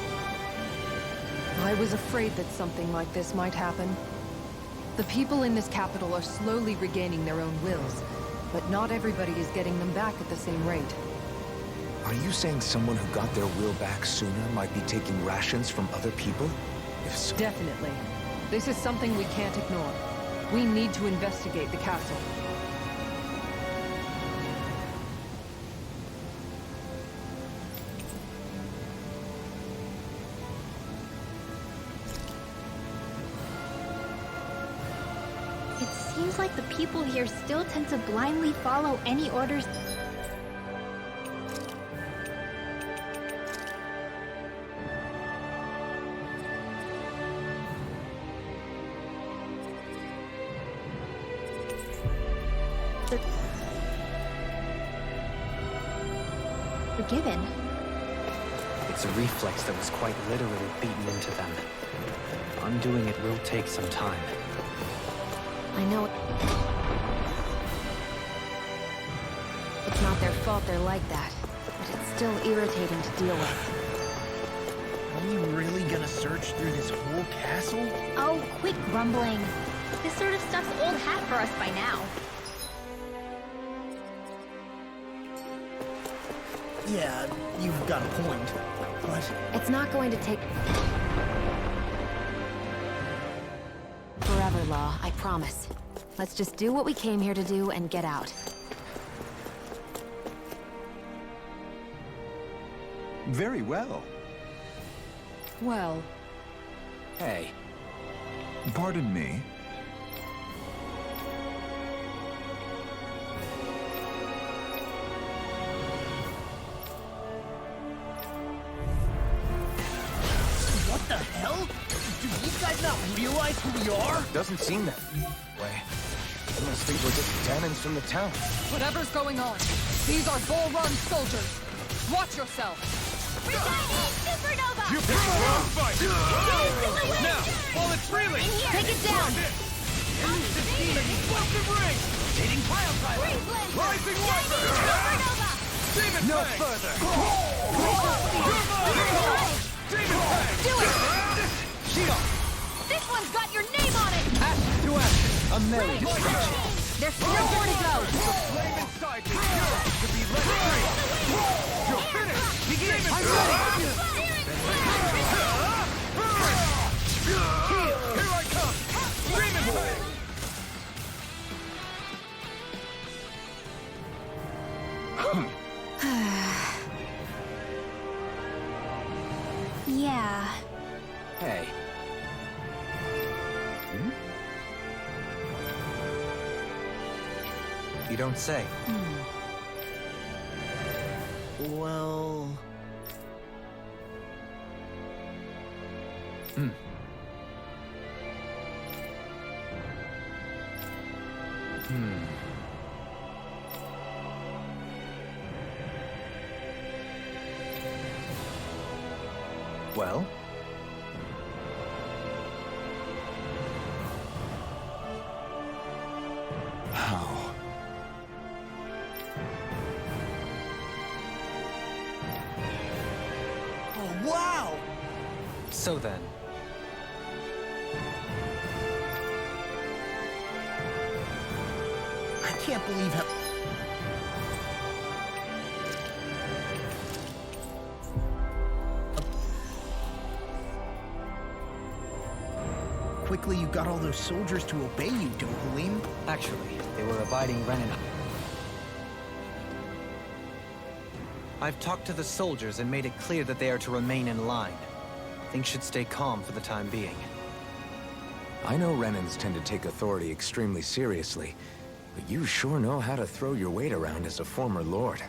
I was afraid that something like this might happen. The people in this capital are slowly regaining their own wills, but not everybody is getting them back at the same rate. Are you saying someone who got their will back sooner might be taking rations from other people? If so... Definitely. This is something we can't ignore. We need to investigate the castle. It seems like the people here still tend to blindly follow any orders. Given. It's a reflex that was quite literally beaten into them. Undoing it will take some time. I know it's not their fault they're like that, but it's still irritating to deal with. Are we really gonna search through this whole castle? Oh, quit grumbling. This sort of stuff's old hat for us by now. Yeah, you've got a point. But It's not going to take forever, Law, I promise. Let's just do what we came here to do and get out. Very well. Well, Hey. Pardon me? what the hell? Do these guys not realize who we are? Doesn't seem that way. I must think we're just Danons from the town. whatever's going on, these are Bull Run soldiers. Watch yourself. Supernova! You picked the wrong fight! Now, while it's reeling! Take it down! Explosive ring! Rotating pile driver! Rising weapon! Supernova! Demon No Fang! further! Demon Fang! Do it! Shield! This one's got your name on it! Action to action! A merry There's still more to go! Flame inside me! You're to be let free! You're finished! Begin! Demon I'm Fang! ready! Here I come! Demon Fang! Yeah. Hey. You don't say. Well... Well? How? Oh, wow! So then, I can't believe how... Quickly you got all those soldiers to obey you, Dohalim. actually, they were abiding Renin. I've talked to the soldiers and made it clear that they are to remain in line. Things should stay calm for the time being. I know Renans tend to take authority extremely seriously, but you sure know how to throw your weight around as a former lord.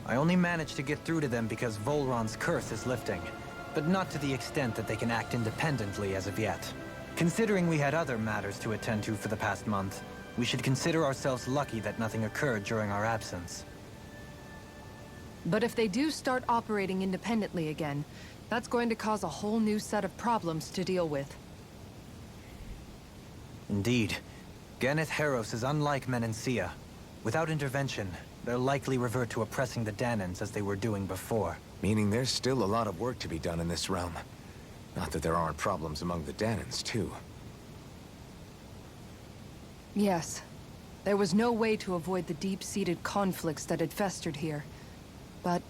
I only managed to get through to them because Volron's curse is lifting, but not to the extent that they can act independently as of yet. Considering we had other matters to attend to for the past month, we should consider ourselves lucky that nothing occurred during our absence. but if they do start operating independently again, that's going to cause a whole new set of problems to deal with. Indeed. Ganeth Heros is unlike Menancia. Without intervention, they'll likely revert to oppressing the Danons as they were doing before. Meaning there's still a lot of work to be done in this realm. Not that there aren't problems among the Danons, too. Yes. There was no way to avoid the deep-seated conflicts that had festered here. But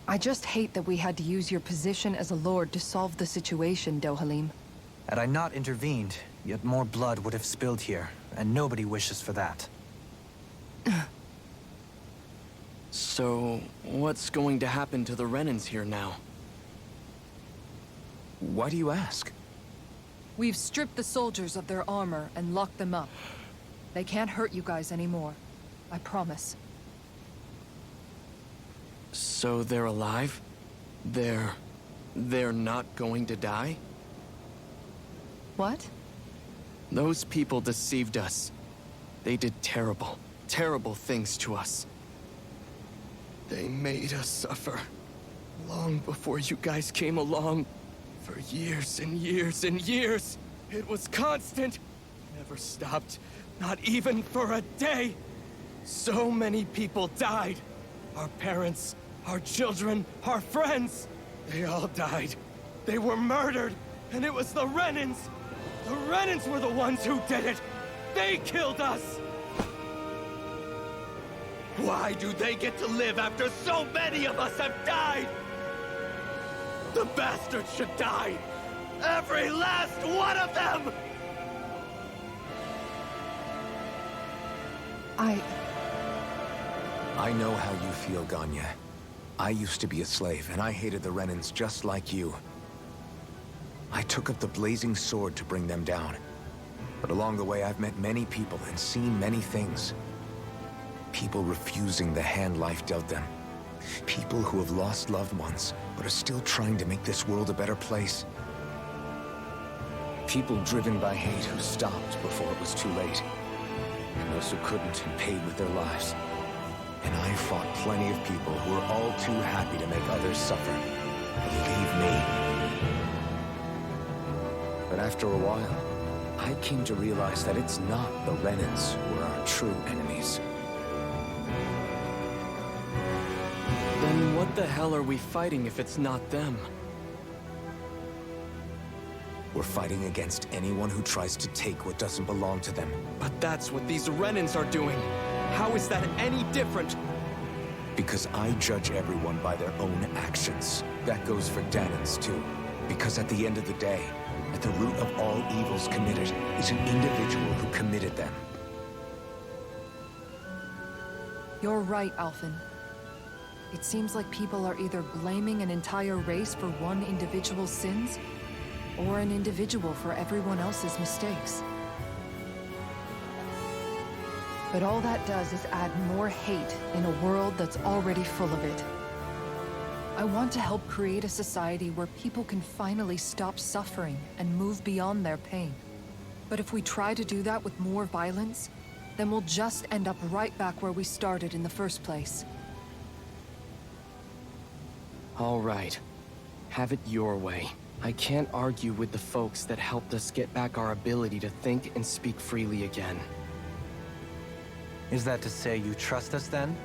I just hate that we had to use your position as a lord to solve the situation, Dohalim. Had I not intervened, yet more blood would have spilled here, and nobody wishes for that. So, what's going to happen to the Renans here now? Why do you ask? We've stripped the soldiers of their armor and locked them up. They can't hurt you guys anymore. I promise. So they're alive? They're not going to die? What? Those people deceived us. They did terrible, terrible things to us. They made us suffer. Long before you guys came along. For years and years and years. It was constant. Never stopped. Not even for a day. So many people died. Our parents, our children, our friends. They all died. They were murdered. And it was the Renans. The Renans were the ones who did it. They killed us. Why do they get to live after so many of us have died? The bastards should die. Every last one of them! I know how you feel, Ganya. I used to be a slave, and I hated the Renans just like you. I took up the blazing sword to bring them down. But along the way, I've met many people and seen many things. People refusing the hand life dealt them. People who have lost loved ones, but are still trying to make this world a better place. People driven by hate who stopped before it was too late. And those who couldn't and paid with their lives. And I fought plenty of people who were all too happy to make others suffer. Believe me. But after a while, I came to realize that it's not the Renans who are our true enemies. Then what the hell are we fighting if it's not them? We're fighting against anyone who tries to take what doesn't belong to them. But that's what these Renans are doing. How is that any different? Because I judge everyone by their own actions. That goes for Danans too. Because at the end of the day, at the root of all evils committed is an individual who committed them. You're right, Alphen. It seems like people are either blaming an entire race for one individual's sins, or an individual for everyone else's mistakes. But all that does is add more hate in a world that's already full of it. I want to help create a society where people can finally stop suffering and move beyond their pain. But if we try to do that with more violence, then we'll just end up right back where we started in the first place. All right. Have it your way. I can't argue with the folks that helped us get back our ability to think and speak freely again. Is that to say you trust us then?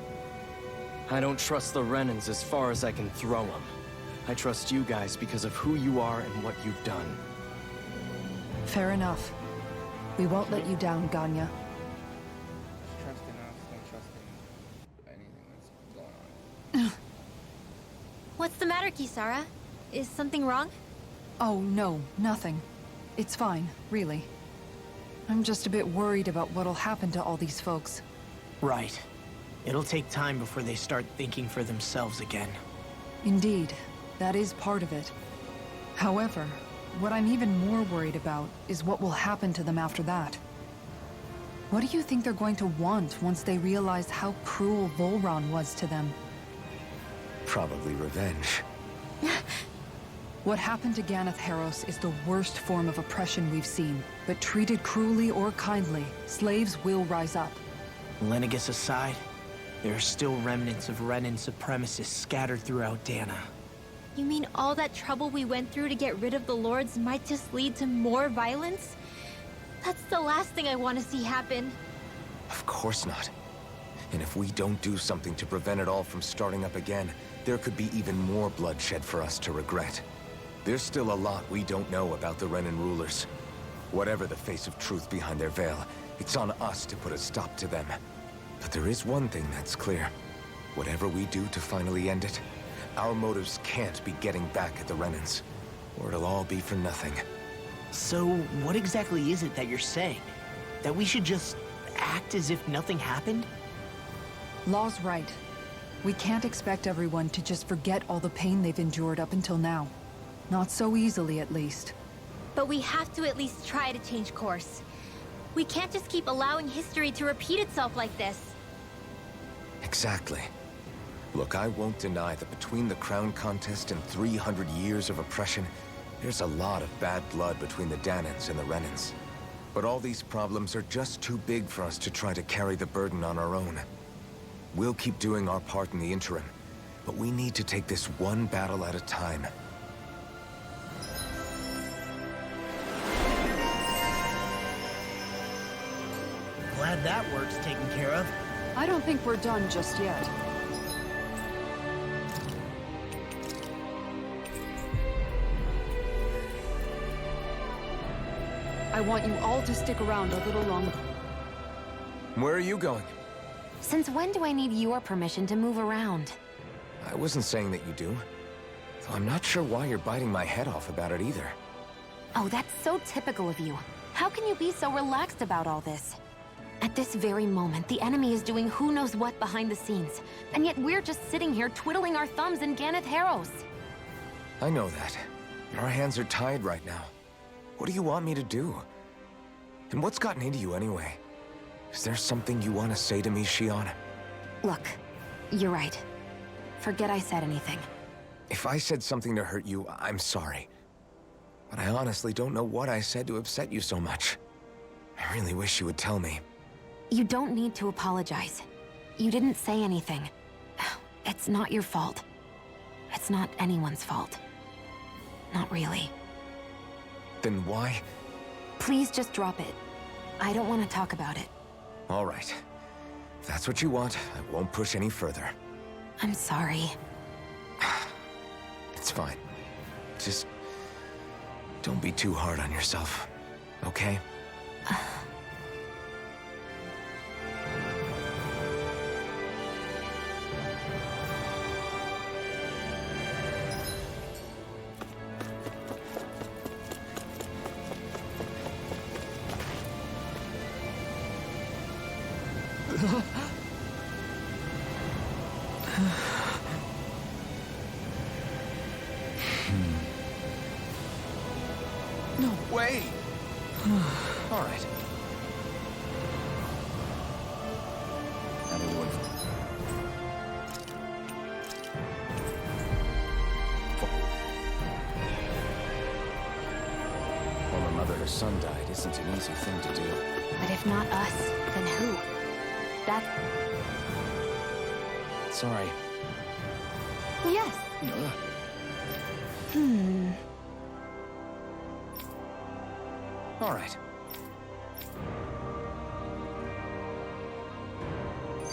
I don't trust the Renans as far as I can throw them. I trust you guys because of who you are and what you've done. Fair enough. We won't let you down, Ganya. Trust in us, don't trust in anything that's going on. What's the matter, Kisara? Is something wrong? Oh, no, nothing. It's fine, really. I'm just a bit worried about what'll happen to all these folks. Right. It'll take time before they start thinking for themselves again. Indeed, that is part of it. However, what I'm even more worried about is what will happen to them after that. What do you think they're going to want once they realize how cruel Volron was to them? Probably revenge. What happened to Ganeth Haros is the worst form of oppression we've seen, but treated cruelly or kindly, slaves will rise up. Lenegus aside, there are still remnants of Renan supremacists scattered throughout Dana. You mean all that trouble we went through to get rid of the Lords might just lead to more violence? That's the last thing I want to see happen. Of course not. And if we don't do something to prevent it all from starting up again, there could be even more bloodshed for us to regret. There's still a lot we don't know about the Renan rulers. Whatever the face of truth behind their veil, it's on us to put a stop to them. But there is one thing that's clear. Whatever we do to finally end it, our motives can't be getting back at the Renans, or it'll all be for nothing. So, what exactly is it that you're saying? That we should just act as if nothing happened? Law's right. We can't expect everyone to just forget all the pain they've endured up until now. Not so easily, at least. But we have to at least try to change course. We can't just keep allowing history to repeat itself like this. Exactly. Look, I won't deny that between the crown contest and 300 years of oppression, there's a lot of bad blood between the Danans and the Renans. But all these problems are just too big for us to try to carry the burden on our own. We'll keep doing our part in the interim, But we need to take this one battle at a time. Glad that work's taken care of. I don't think we're done just yet. I want you all to stick around a little longer. Where are you going? Since when do I need your permission to move around? I wasn't saying that you do. Though I'm not sure why you're biting my head off about it either. Oh, that's so typical of you. How can you be so relaxed about all this? At this very moment, the enemy is doing who knows what behind the scenes. And yet we're just sitting here twiddling our thumbs in Ganeth Harrows. I know that. But our hands are tied right now. What do you want me to do? And what's gotten into you anyway? Is there something you want to say to me, Shion? Look, you're right. Forget I said anything. If I said something to hurt you, I'm sorry. But I honestly don't know what I said to upset you so much. I really wish you would tell me. You don't need to apologize. You didn't say anything. It's not your fault. It's not anyone's fault. Not really. Then why? Please just drop it. I don't want to talk about it. All right. If that's what you want, I won't push any further. I'm sorry. It's fine. Just don't be too hard on yourself, okay? No way! All right. Everyone. Former mother her son died isn't an easy thing to do. But if not us, then who? Sorry. Yes. All right.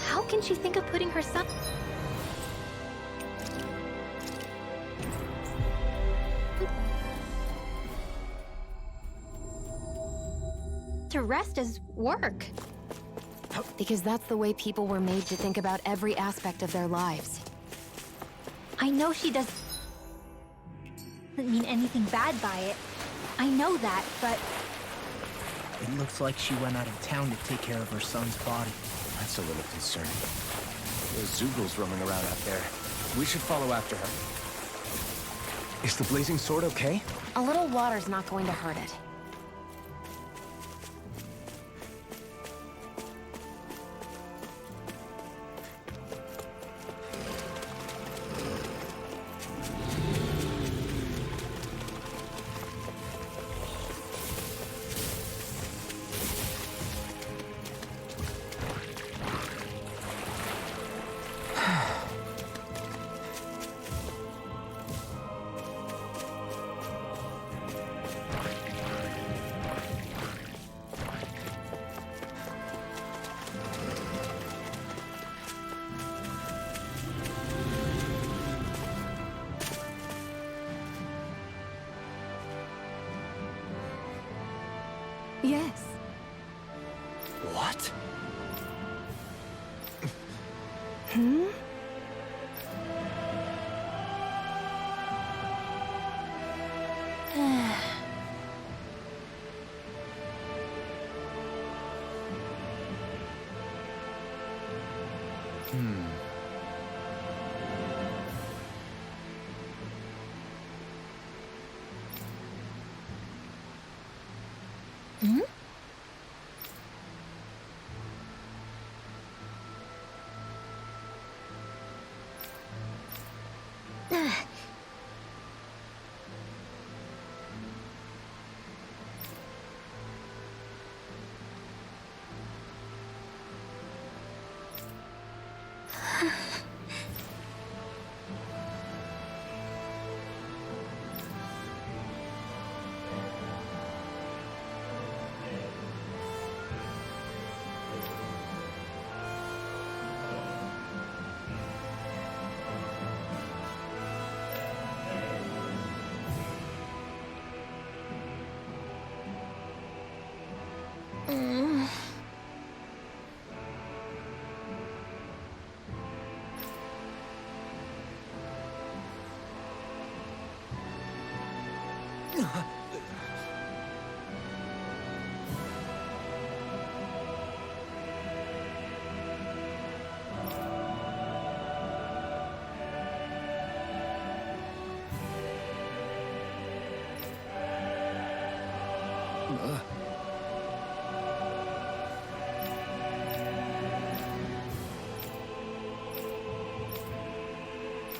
How can she think of putting her son to rest as work? Because that's the way people were made to think about every aspect of their lives. I know she doesn't mean anything bad by it. I know that, but It looks like she went out of town to take care of her son's body. That's a little concerning. There's Zoogles roaming around out there. We should follow after her. Is the blazing sword okay? A little water's not going to hurt it. Yes. What?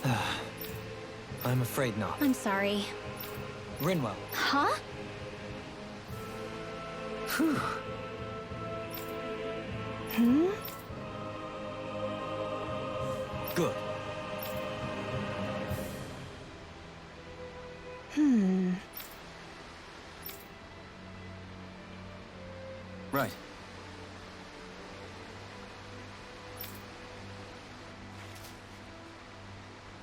I'm afraid not. I'm sorry. Rinwell. Huh? Phew. Good. Right.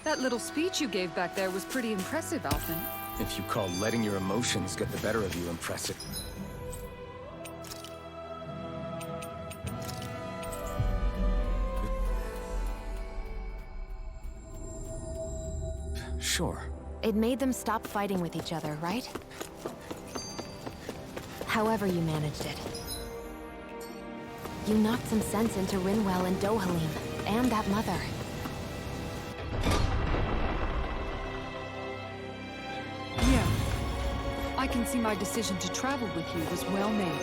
That little speech you gave back there was pretty impressive, Alphen. If you call letting your emotions get the better of you impressive. Sure. It made them stop fighting with each other, right? However you managed it. You knocked some sense into Rinwell and Dohalim, and that mother. Yeah. I can see my decision to travel with you was well made.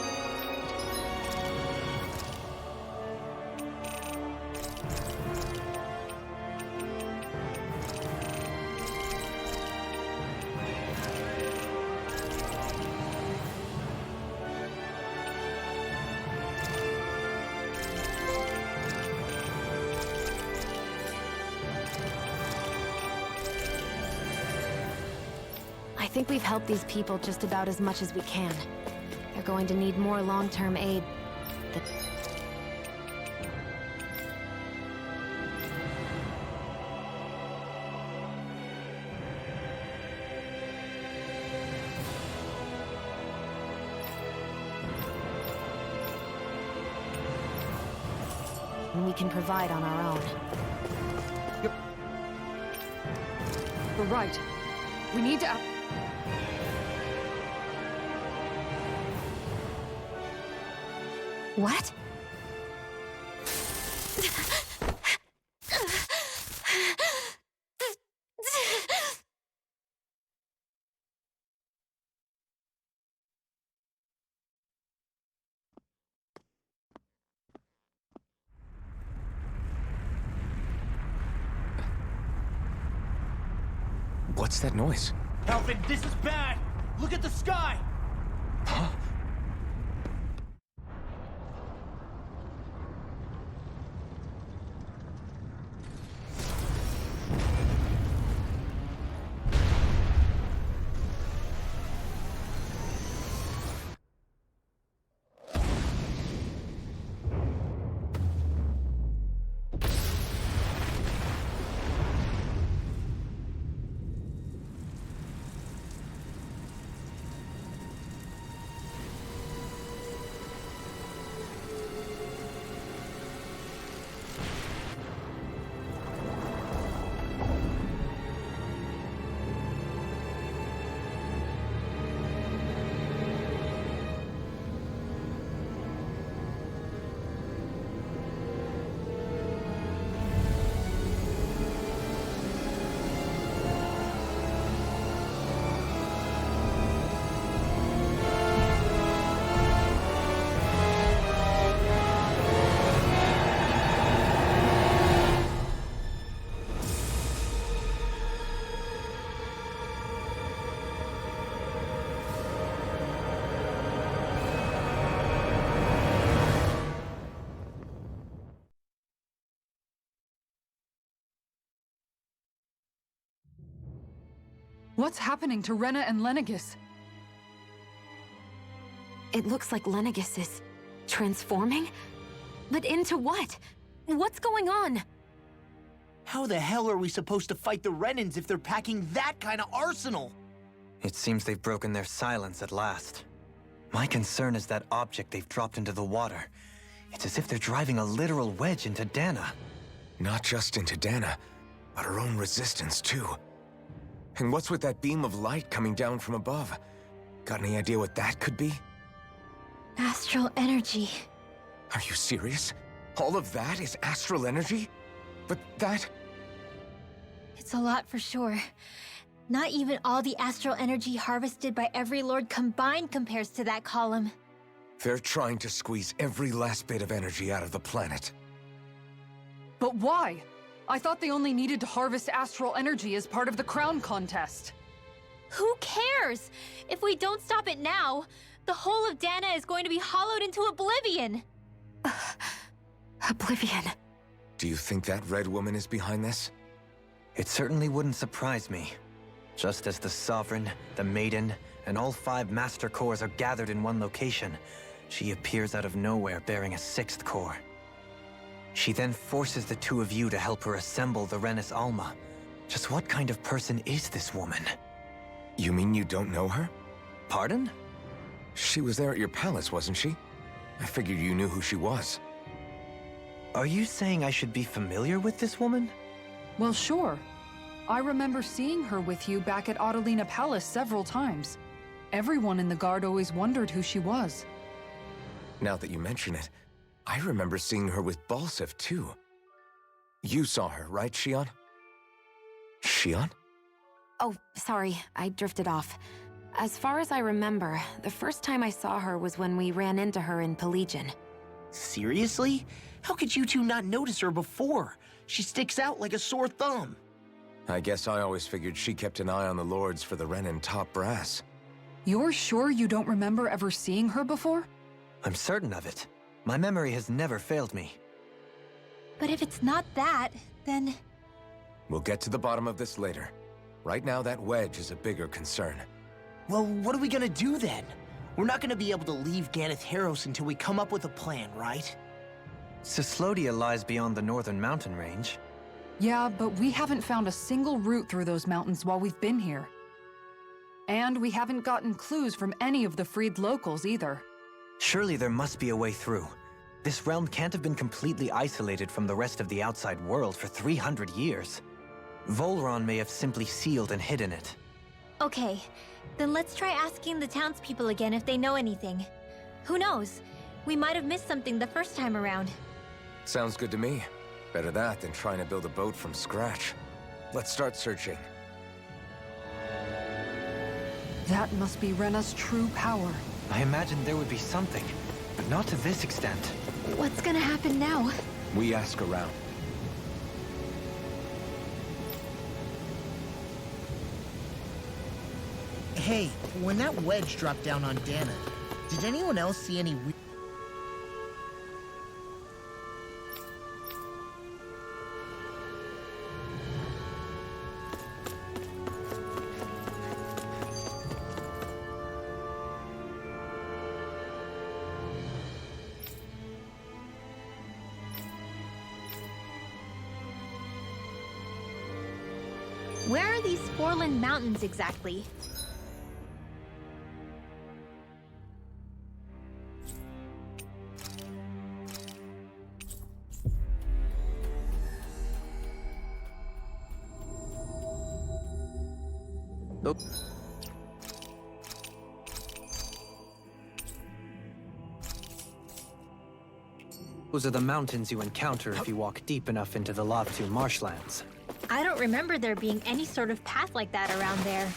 I think we've helped these people just about as much as we can. They're going to need more long-term aid. We can provide on our own. You're right. We need to... What? What's that noise? Alvin, this is bad! Look at the sky! Huh? What's happening to Rena and Lenegis? It looks like Lenegis is... transforming? But into what? What's going on? How the hell are we supposed to fight the Renans if they're packing that kind of arsenal? It seems they've broken their silence at last. My concern is that object they've dropped into the water. It's as if they're driving a literal wedge into Dana. Not just into Dana, but her own resistance, too. And what's with that beam of light coming down from above? Got any idea what that could be? Astral energy. Are you serious? All of that is astral energy? But that... It's a lot for sure. Not even all the astral energy harvested by every lord combined compares to that column. They're trying to squeeze every last bit of energy out of the planet. But why? I thought they only needed to harvest astral energy as part of the crown contest. Who cares? If we don't stop it now, the whole of Dana is going to be hollowed into oblivion. Oblivion. Do you think that red woman is behind this? It certainly wouldn't surprise me. Just as the Sovereign, the Maiden, and all 5 Master Cores are gathered in one location, she appears out of nowhere bearing a 6th core. She then forces the 2 of you to help her assemble the Renis Alma. Just what kind of person is this woman? You mean you don't know her? Pardon? She was there at your palace, wasn't she? I figured you knew who she was. Are you saying I should be familiar with this woman? Well, sure. I remember seeing her with you back at Adelina Palace several times. Everyone in the guard always wondered who she was. Now that you mention it, I remember seeing her with Balseph, too. You saw her, right, Shion? Shion? Oh, sorry, I drifted off. As far as I remember, the first time I saw her was when we ran into her in Pelagian. Seriously? How could you two not notice her before? She sticks out like a sore thumb. I guess I always figured she kept an eye on the lords for the Renin top brass. You're sure you don't remember ever seeing her before? I'm certain of it. My memory has never failed me. But if it's not that, then... We'll get to the bottom of this later. Right now, that wedge is a bigger concern. Well, what are we gonna do then? We're not gonna be able to leave Ganeth Haros until we come up with a plan, right? Cyslodia lies beyond the northern mountain range. Yeah, but we haven't found a single route through those mountains while we've been here. And we haven't gotten clues from any of the freed locals either. Surely there must be a way through. This realm can't have been completely isolated from the rest of the outside world for 300 years. Volron may have simply sealed and hidden it. Okay, then let's try asking the townspeople again if they know anything. Who knows? We might have missed something the first time around. Sounds good to me. Better that than trying to build a boat from scratch. Let's start searching. That must be Rena's true power. I imagined there would be something, but not to this extent. What's gonna happen now? We ask around. Hey, when that wedge dropped down on Dana, did anyone else see any Where are these Forland Mountains exactly? Nope. Those are the mountains you encounter if you walk deep enough into the Lavtu marshlands. I don't remember there being any sort of path like that around there.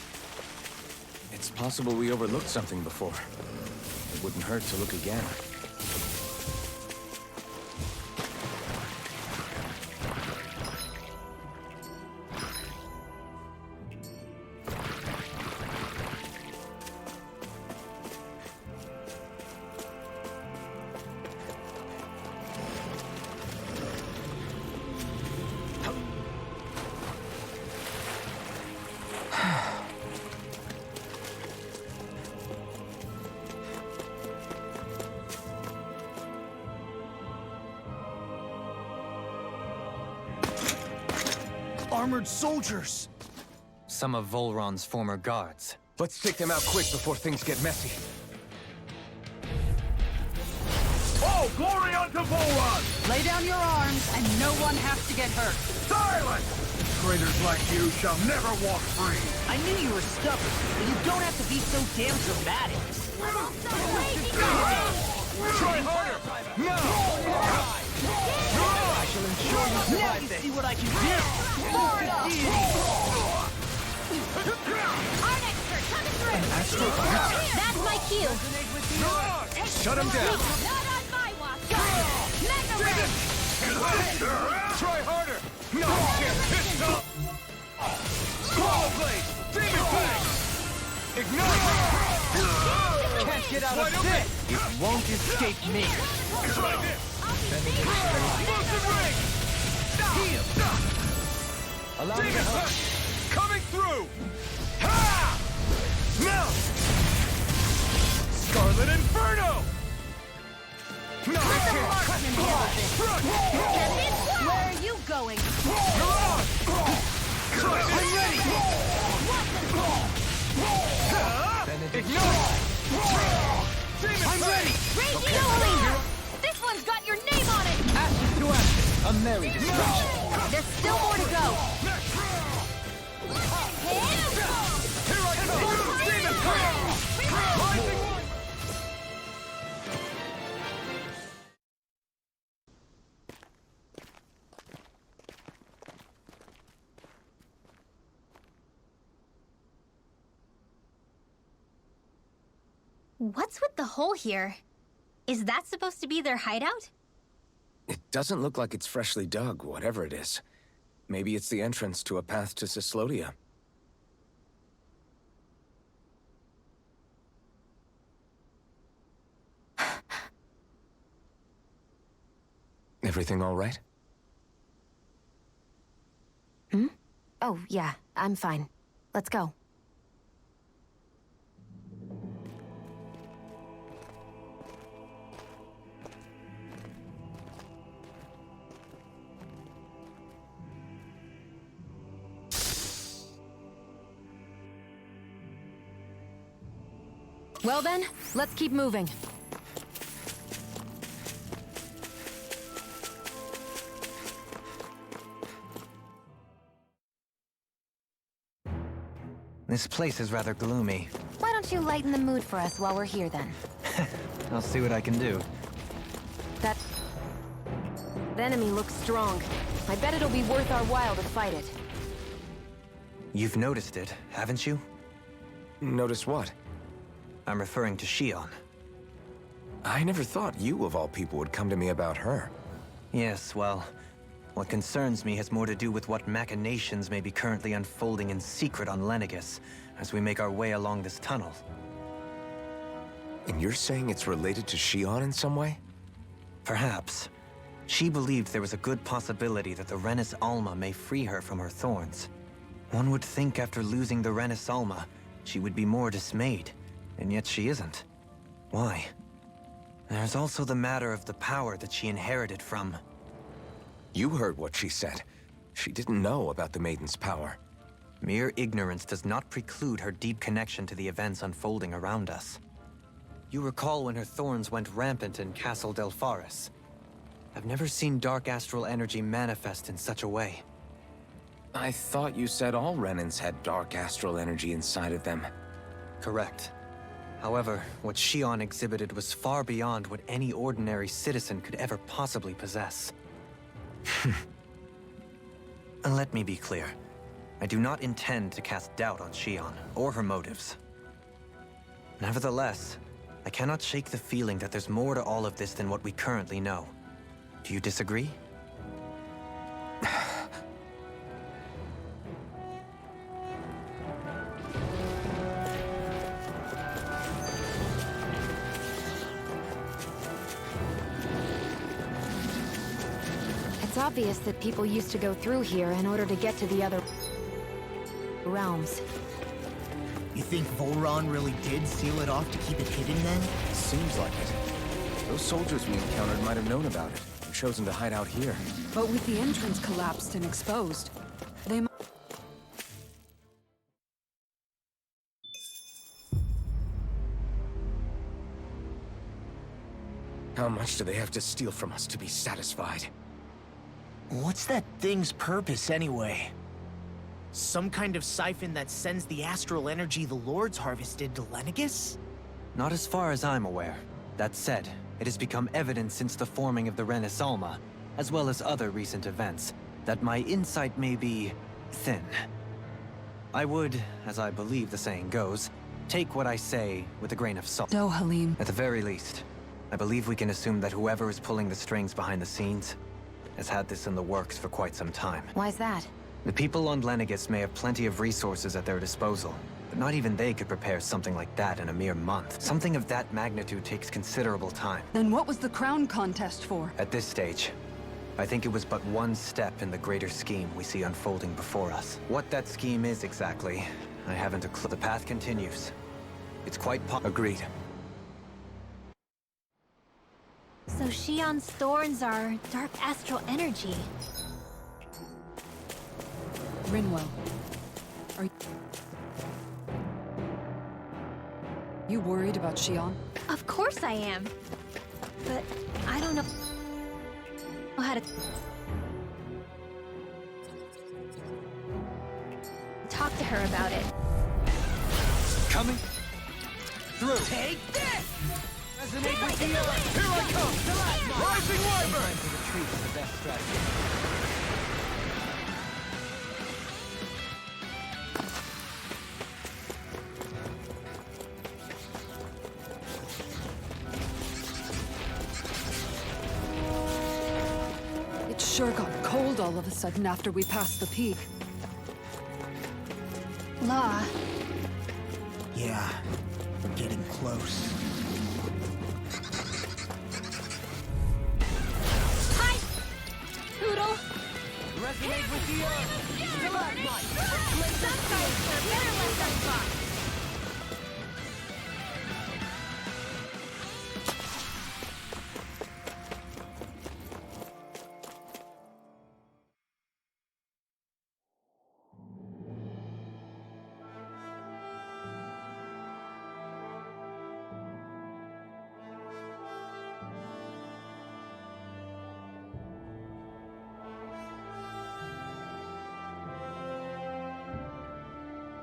It's possible we overlooked something before. It wouldn't hurt to look again. armored soldiers? Some of Volron's former guards. Let's take them out quick before things get messy. Oh, glory unto Volron! Lay down your arms, and no one has to get hurt. Silence! Traitors like you shall never walk free. I knew you were stubborn, but you don't have to be so damn dramatic. Try harder! No! I shall ensure you survive this. See what I can do. Our next turn coming through! That's my cue! Shut him down! Not on my watch! Mega Ray! Try harder! No! Can't get out of this! It won't escape me. Try this! Explosive ring! Allow me to Demon help. Punch! Coming through! Ha! Now! Scarlet Inferno! No, I can't! Where are you going? You're on! I'm ready! Ignore! Demon I'm ready! Raging Yoling! This one's got your name on it! Ashes to ashes! A merry distraction! There's still more to go! Here I come! Demon Punch! Rising one! What's with the hole here? Is that supposed to be their hideout? It doesn't look like it's freshly dug, whatever it is. Maybe it's the entrance to a path to Cyslodia. Everything all right? Oh, yeah, I'm fine. Let's go. Well then, let's keep moving. This place is rather gloomy. Why don't you lighten the mood for us while we're here then? I'll see what I can do. That enemy looks strong. I bet it'll be worth our while to fight it. You've noticed it, haven't you? Notice what? I'm referring to Shion. I never thought you, of all people, would come to me about her. Yes, well, what concerns me has more to do with what machinations may be currently unfolding in secret on Lenegis as we make our way along this tunnel. And you're saying it's related to Shion in some way? Perhaps. She believed there was a good possibility that the Renis Alma may free her from her thorns. One would think after losing the Renis Alma, she would be more dismayed, and yet she isn't. Why? There's also the matter of the power that she inherited from... You heard what she said. She didn't know about the Maiden's power. Mere ignorance does not preclude her deep connection to the events unfolding around us. You recall when her thorns went rampant in Castle Delpharis. I've never seen dark astral energy manifest in such a way. I thought you said all Renans had dark astral energy inside of them. Correct. However, what Shion exhibited was far beyond what any ordinary citizen could ever possibly possess. And let me be clear. I do not intend to cast doubt on Shion, or her motives. Nevertheless, I cannot shake the feeling that there's more to all of this than what we currently know. Do you disagree? It's obvious that people used to go through here in order to get to the other realms. You think Volron really did seal it off to keep it hidden then? Seems like it. Those soldiers we encountered might have known about it and chosen to hide out here. But with the entrance collapsed and exposed, they might... How much do they have to steal from us to be satisfied? What's that thing's purpose anyway? Some kind of siphon that sends the astral energy the Lords harvested to Lenegis? Not as far as I'm aware. That said, it has become evident since the forming of the Renis Alma, as well as other recent events, that my insight may be thin. I would, as I believe the saying goes, take what I say with a grain of salt. No, Halim. At the very least, I believe we can assume that whoever is pulling the strings behind the scenes has had this in the works for quite some time. Why's that? The people on Lenegis may have plenty of resources at their disposal, But not even they could prepare something like that in a mere month. Something of that magnitude takes considerable time. Then what was the crown contest for? At this stage, I think it was but one step in the greater scheme we see unfolding before us. What that scheme is exactly, I haven't a clue. The path continues. It's quite Agreed. So Shion's thorns are dark astral energy. Rinwell, are you worried about Shion? Of course I am. But I don't know how to talk to her about it. Coming through. Take this! Resonate with the earth. Here I come! Rising Wyvern! to retreat is the best strategy. It sure got cold all of a sudden after we passed the peak. La, Yeah, we're getting close. hi! Poodle! Resonate with the earth! Stalagmite! Some guys are better left unboxed.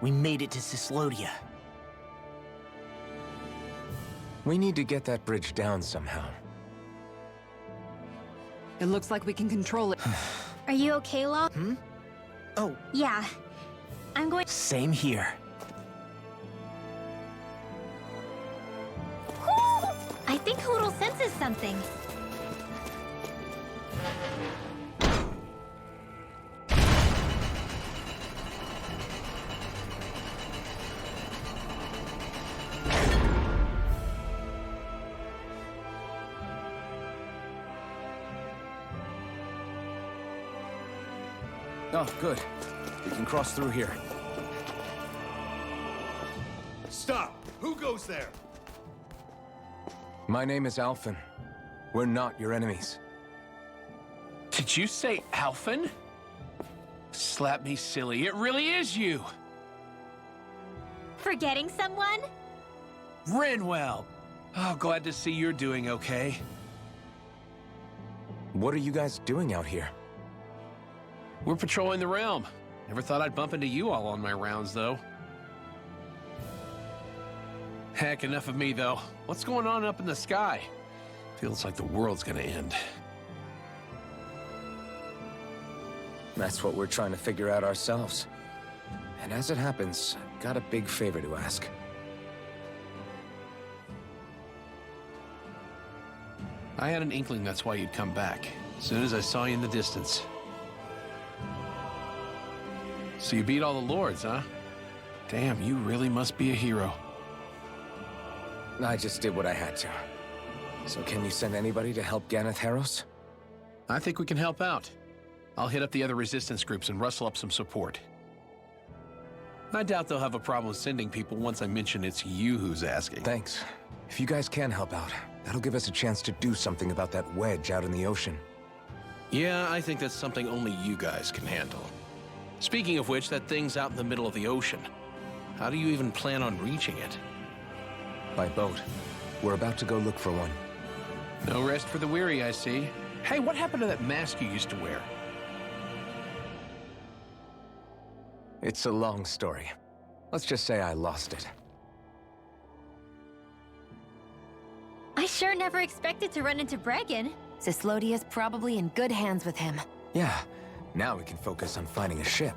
We made it to Cislodia. We need to get that bridge down somehow. It looks like we can control it. Are you okay, La? Oh, Yeah. I'm going. same here. I think Hoodle senses something. Oh, good. We can cross through here. Stop! Who goes there? My name is Alphen. We're not your enemies. Did you say Alphen? Slap me silly, it really is you! Forgetting someone? Rinwell! Oh, glad to see you're doing okay. What are you guys doing out here? We're patrolling the realm. Never thought I'd bump into you all on my rounds, though. Heck, enough of me, though. What's going on up in the sky? Feels like the world's gonna end. That's what we're trying to figure out ourselves. And as it happens, I've got a big favor to ask. I had an inkling that's why you'd come back. As soon as I saw you in the distance. So you beat all the lords, huh? Damn, you really must be a hero. I just did what I had to. So can you send anybody to help Ganeth Haros? I think we can help out. I'll hit up the other resistance groups and rustle up some support. I doubt they'll have a problem sending people once I mention it's you who's asking. Thanks. If you guys can help out, that'll give us a chance to do something about that wedge out in the ocean. Yeah, I think that's something only you guys can handle. Speaking of which, that thing's out in the middle of the ocean. How do you even plan on reaching it? By boat. We're about to go look for one. No rest for the weary, I see. Hey, what happened to that mask you used to wear? It's a long story. Let's just say I lost it. I sure never expected to run into Bregan. Cislodia's probably in good hands with him. Yeah. Now we can focus on finding a ship.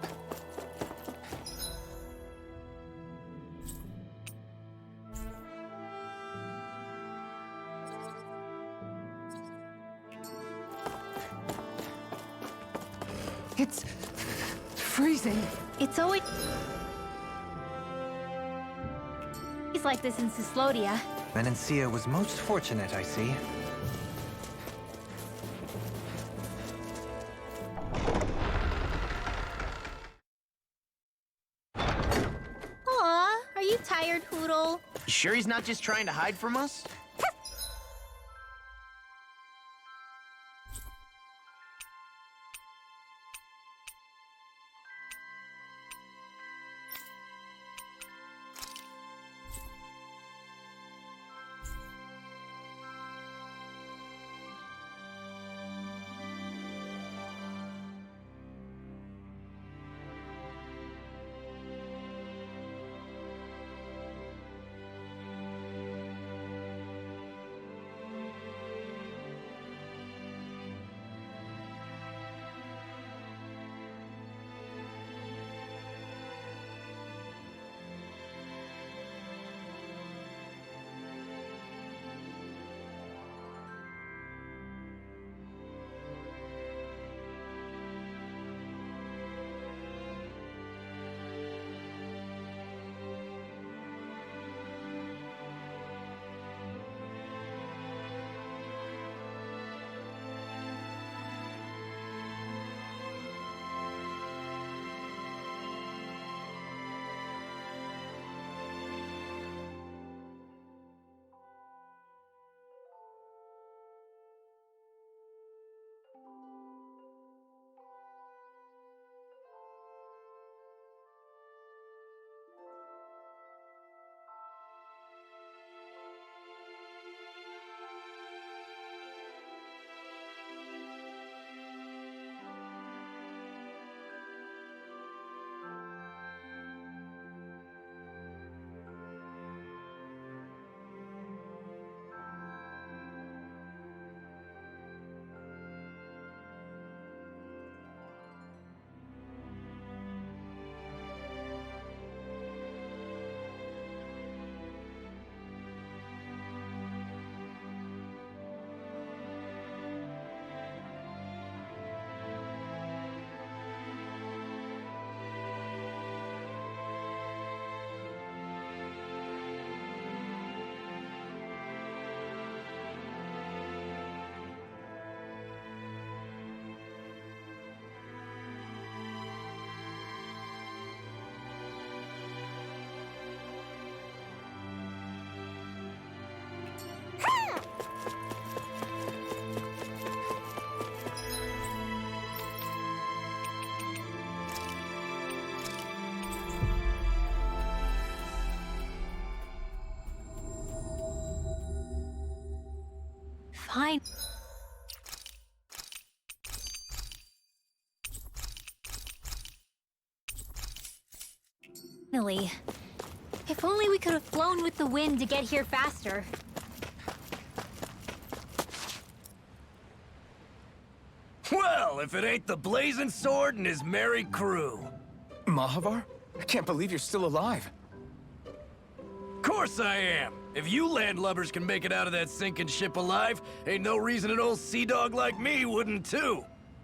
It's freezing. It's always... always like this in Cyslodia. Menancia was most fortunate, I see. Aw, are you tired, Hoodle? You sure he's not just trying to hide from us? Fine. Finally. If only we could have flown with the wind to get here faster. Well, if it ain't the Blazing Sword and his merry crew. Mahavar? I can't believe you're still alive. Course I am. If you landlubbers can make it out of that sinking ship alive, ain't no reason an old sea dog like me wouldn't too.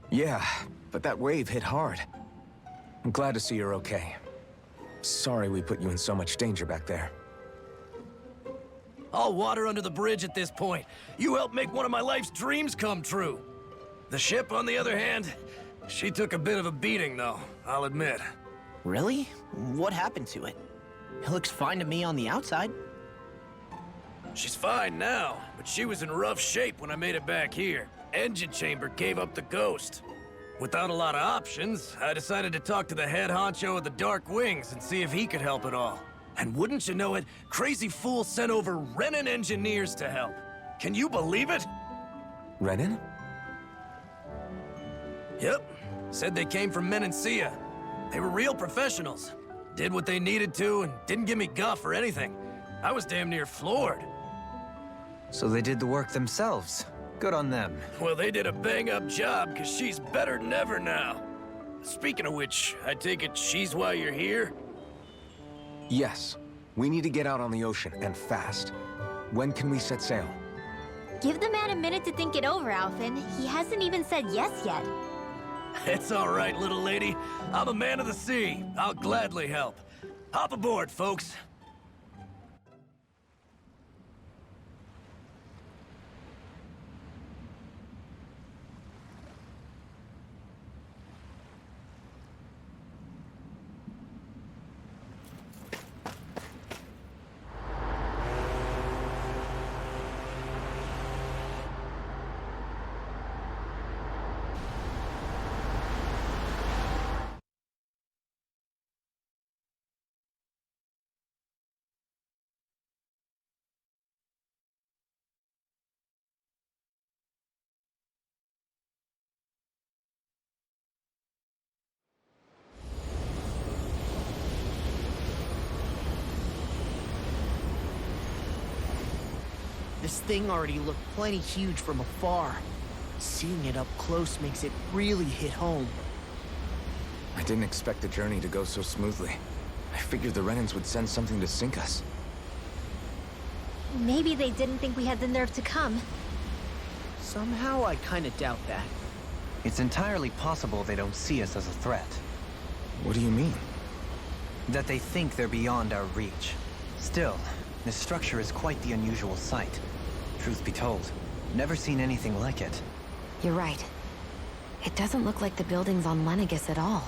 Yeah, but that wave hit hard. I'm glad to see you're okay. Sorry we put you in so much danger back there. All water under the bridge at this point. You helped make one of my life's dreams come true. The ship, on the other hand, she took a bit of a beating, though, I'll admit. Really? What happened to it? It looks fine to me on the outside. She's fine now, but she was in rough shape when I made it back here. Engine chamber gave up the ghost. Without a lot of options, I decided to talk to the head honcho of the Dark Wings and see if he could help at all. And wouldn't you know it, Crazy Fool sent over Renan engineers to help. Can you believe it? Renan? Yep. Said they came from Menancia. They were real professionals. Did what they needed to and didn't give me guff or anything. I was damn near floored. So they did the work themselves. Good on them. Well, they did a bang-up job, because she's better than ever now. Speaking of which, I take it she's why you're here? Yes. We need to get out on the ocean, and fast. When can we set sail? Give the man a minute to think it over, Alphen. He hasn't even said yes yet. It's all right, little lady. I'm a man of the sea. I'll gladly help. Hop aboard, folks. This thing already looked plenty huge from afar. Seeing it up close makes it really hit home. I didn't expect the journey to go so smoothly. I figured the Renans would send something to sink us. Maybe they didn't think we had the nerve to come. Somehow I kinda doubt that. It's entirely possible they don't see us as a threat. What do you mean? That they think they're beyond our reach. Still, this structure is quite the unusual sight. Truth be told, never seen anything like it. You're right. It doesn't look like the buildings on Lenegis at all.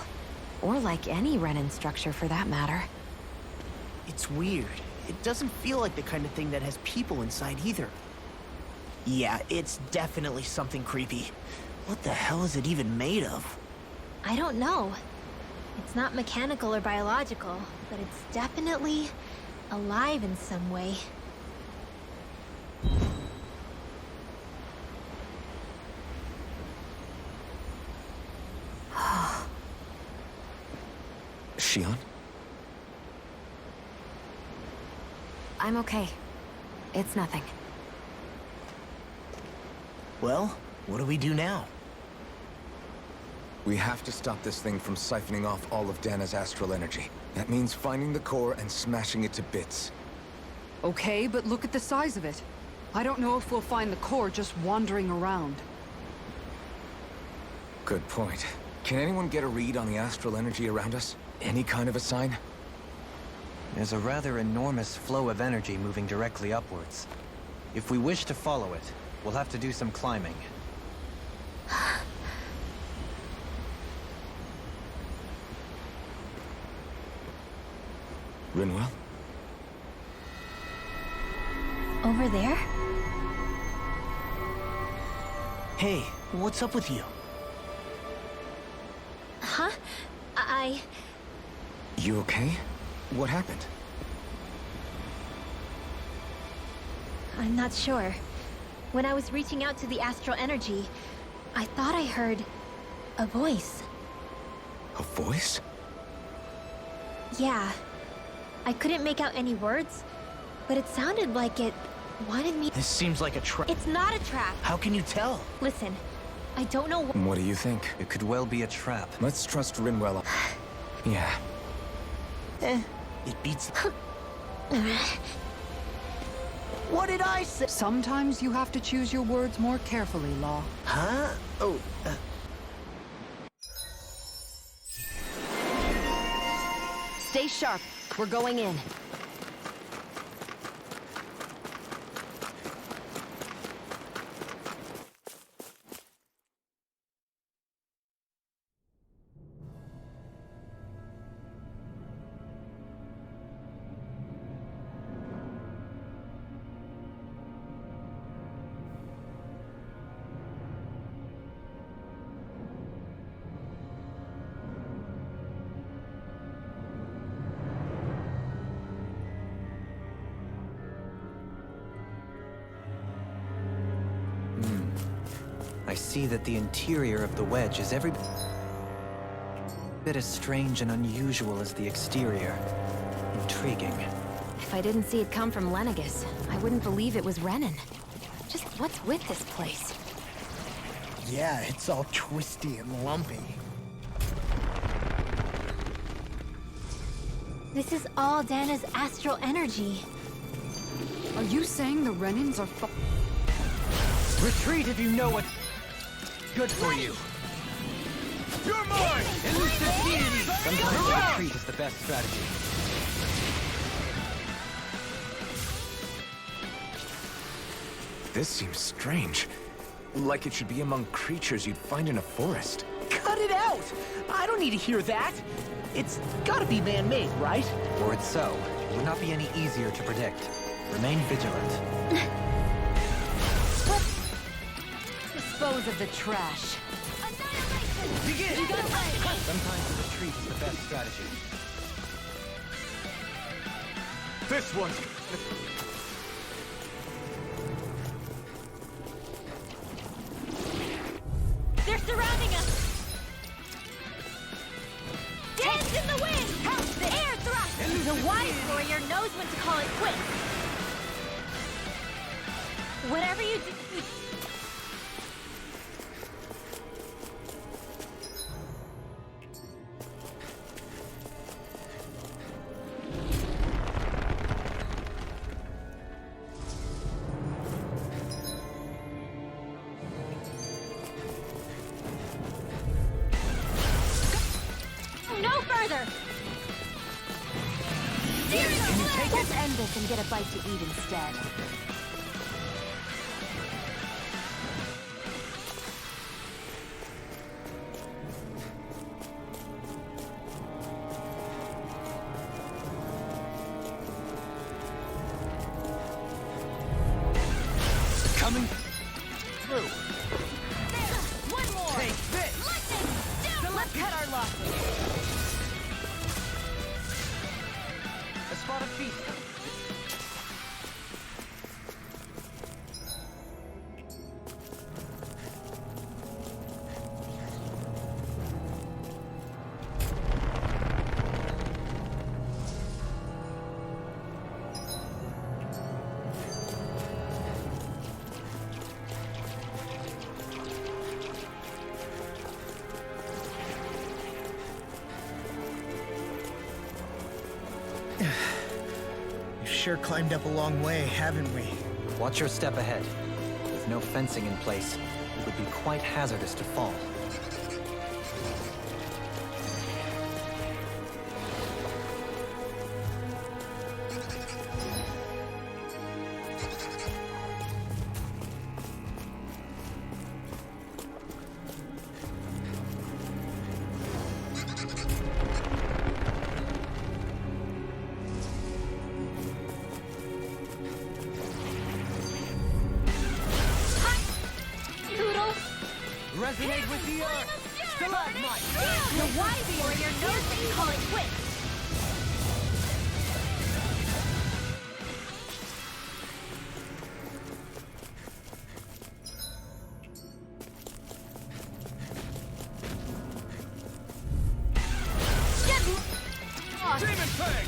Or like any Renan structure for that matter. It's weird. It doesn't feel like the kind of thing that has people inside either. Yeah, it's definitely something creepy. What the hell is it even made of? I don't know. It's not mechanical or biological, but it's definitely alive in some way. Shion? I'm okay. It's nothing. Well, what do we do now? We have to stop this thing from siphoning off all of Dana's astral energy. That means finding the core and smashing it to bits. Okay, but look at the size of it. I don't know if we'll find the core just wandering around. Good point. Can anyone get a read on the astral energy around us? Any kind of a sign? There's a rather enormous flow of energy moving directly upwards. If we wish to follow it, we'll have to do some climbing. Rinwell? Over there? Hey, what's up with you? Huh? You okay? What happened? I'm not sure. When I was reaching out to the astral energy, I thought I heard a voice. A voice? Yeah. I couldn't make out any words, but it sounded like it wanted me. This seems like a trap. It's not a trap. How can you tell? Listen, I don't know What do you think? It could well be a trap. Let's trust Rinwell. Yeah. It beats... What did I say? Sometimes you have to choose your words more carefully, Law. Huh? Oh, Stay sharp. We're going in. I see that the interior of the wedge is every bit as strange and unusual as the exterior. Intriguing. If I didn't see it come from Lenegis, I wouldn't believe it was Renan. Just what's with this place? yeah, it's all twisty and lumpy. This is all Dana's astral energy. Are you saying the Renans are Retreat if you know what's good for you. You're mine! Elusive deity! Sometimes retreat is the best strategy. This seems strange. Like it should be among creatures you'd find in a forest. Cut it out! I don't need to hear that! It's gotta be man-made, right? Were it so, it would not be any easier to predict. Remain vigilant. Dispose of the trash. Begin! Sometimes retreat is the best strategy. This one's... They're surrounding us! Dance in the wind! Help this! Air thrust! The wise warrior knows when to call it quits. Whatever you do... No further! Let's end this and get a bite to eat instead. Coming through. There! One more! Take this! Lightning! Let's cut our losses. A spot of feast. We've sure climbed up a long way, haven't we? Watch your step ahead. With no fencing in place, it would be quite hazardous to fall. Poodle! Resonate with the earth! Stalagmite! The wise warrior knows that you call it quits! Demon Fang!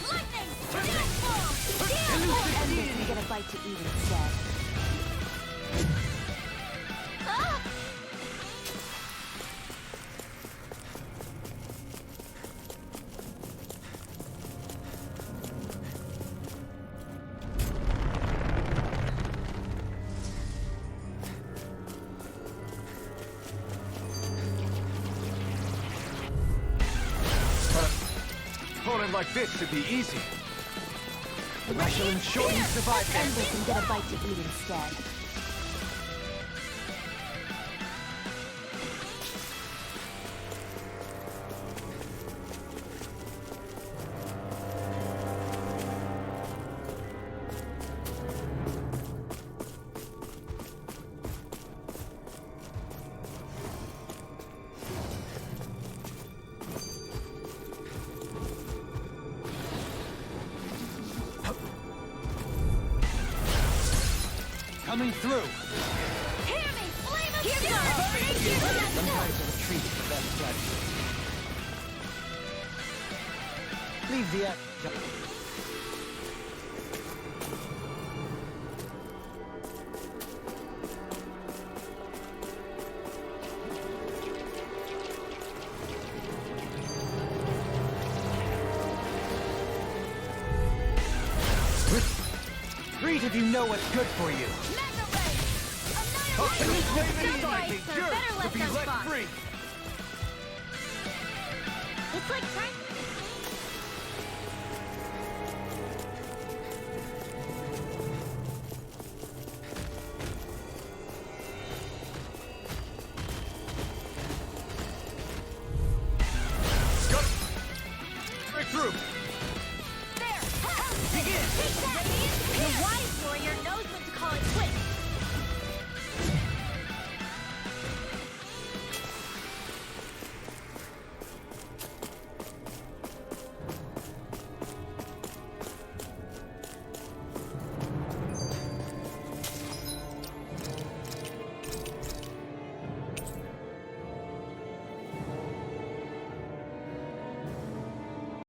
Lightning! Let's end this and get a bite to eat instead. Ah! Opponent like this should be easy. I shall ensure you survive Let's end this. this and get a bite to eat instead. Coming through. Hear me! Flame of fury! Sometimes a retreat is the best strategy. Leave the Retreat if you know what's good for you. Better let them fight. It's like trying...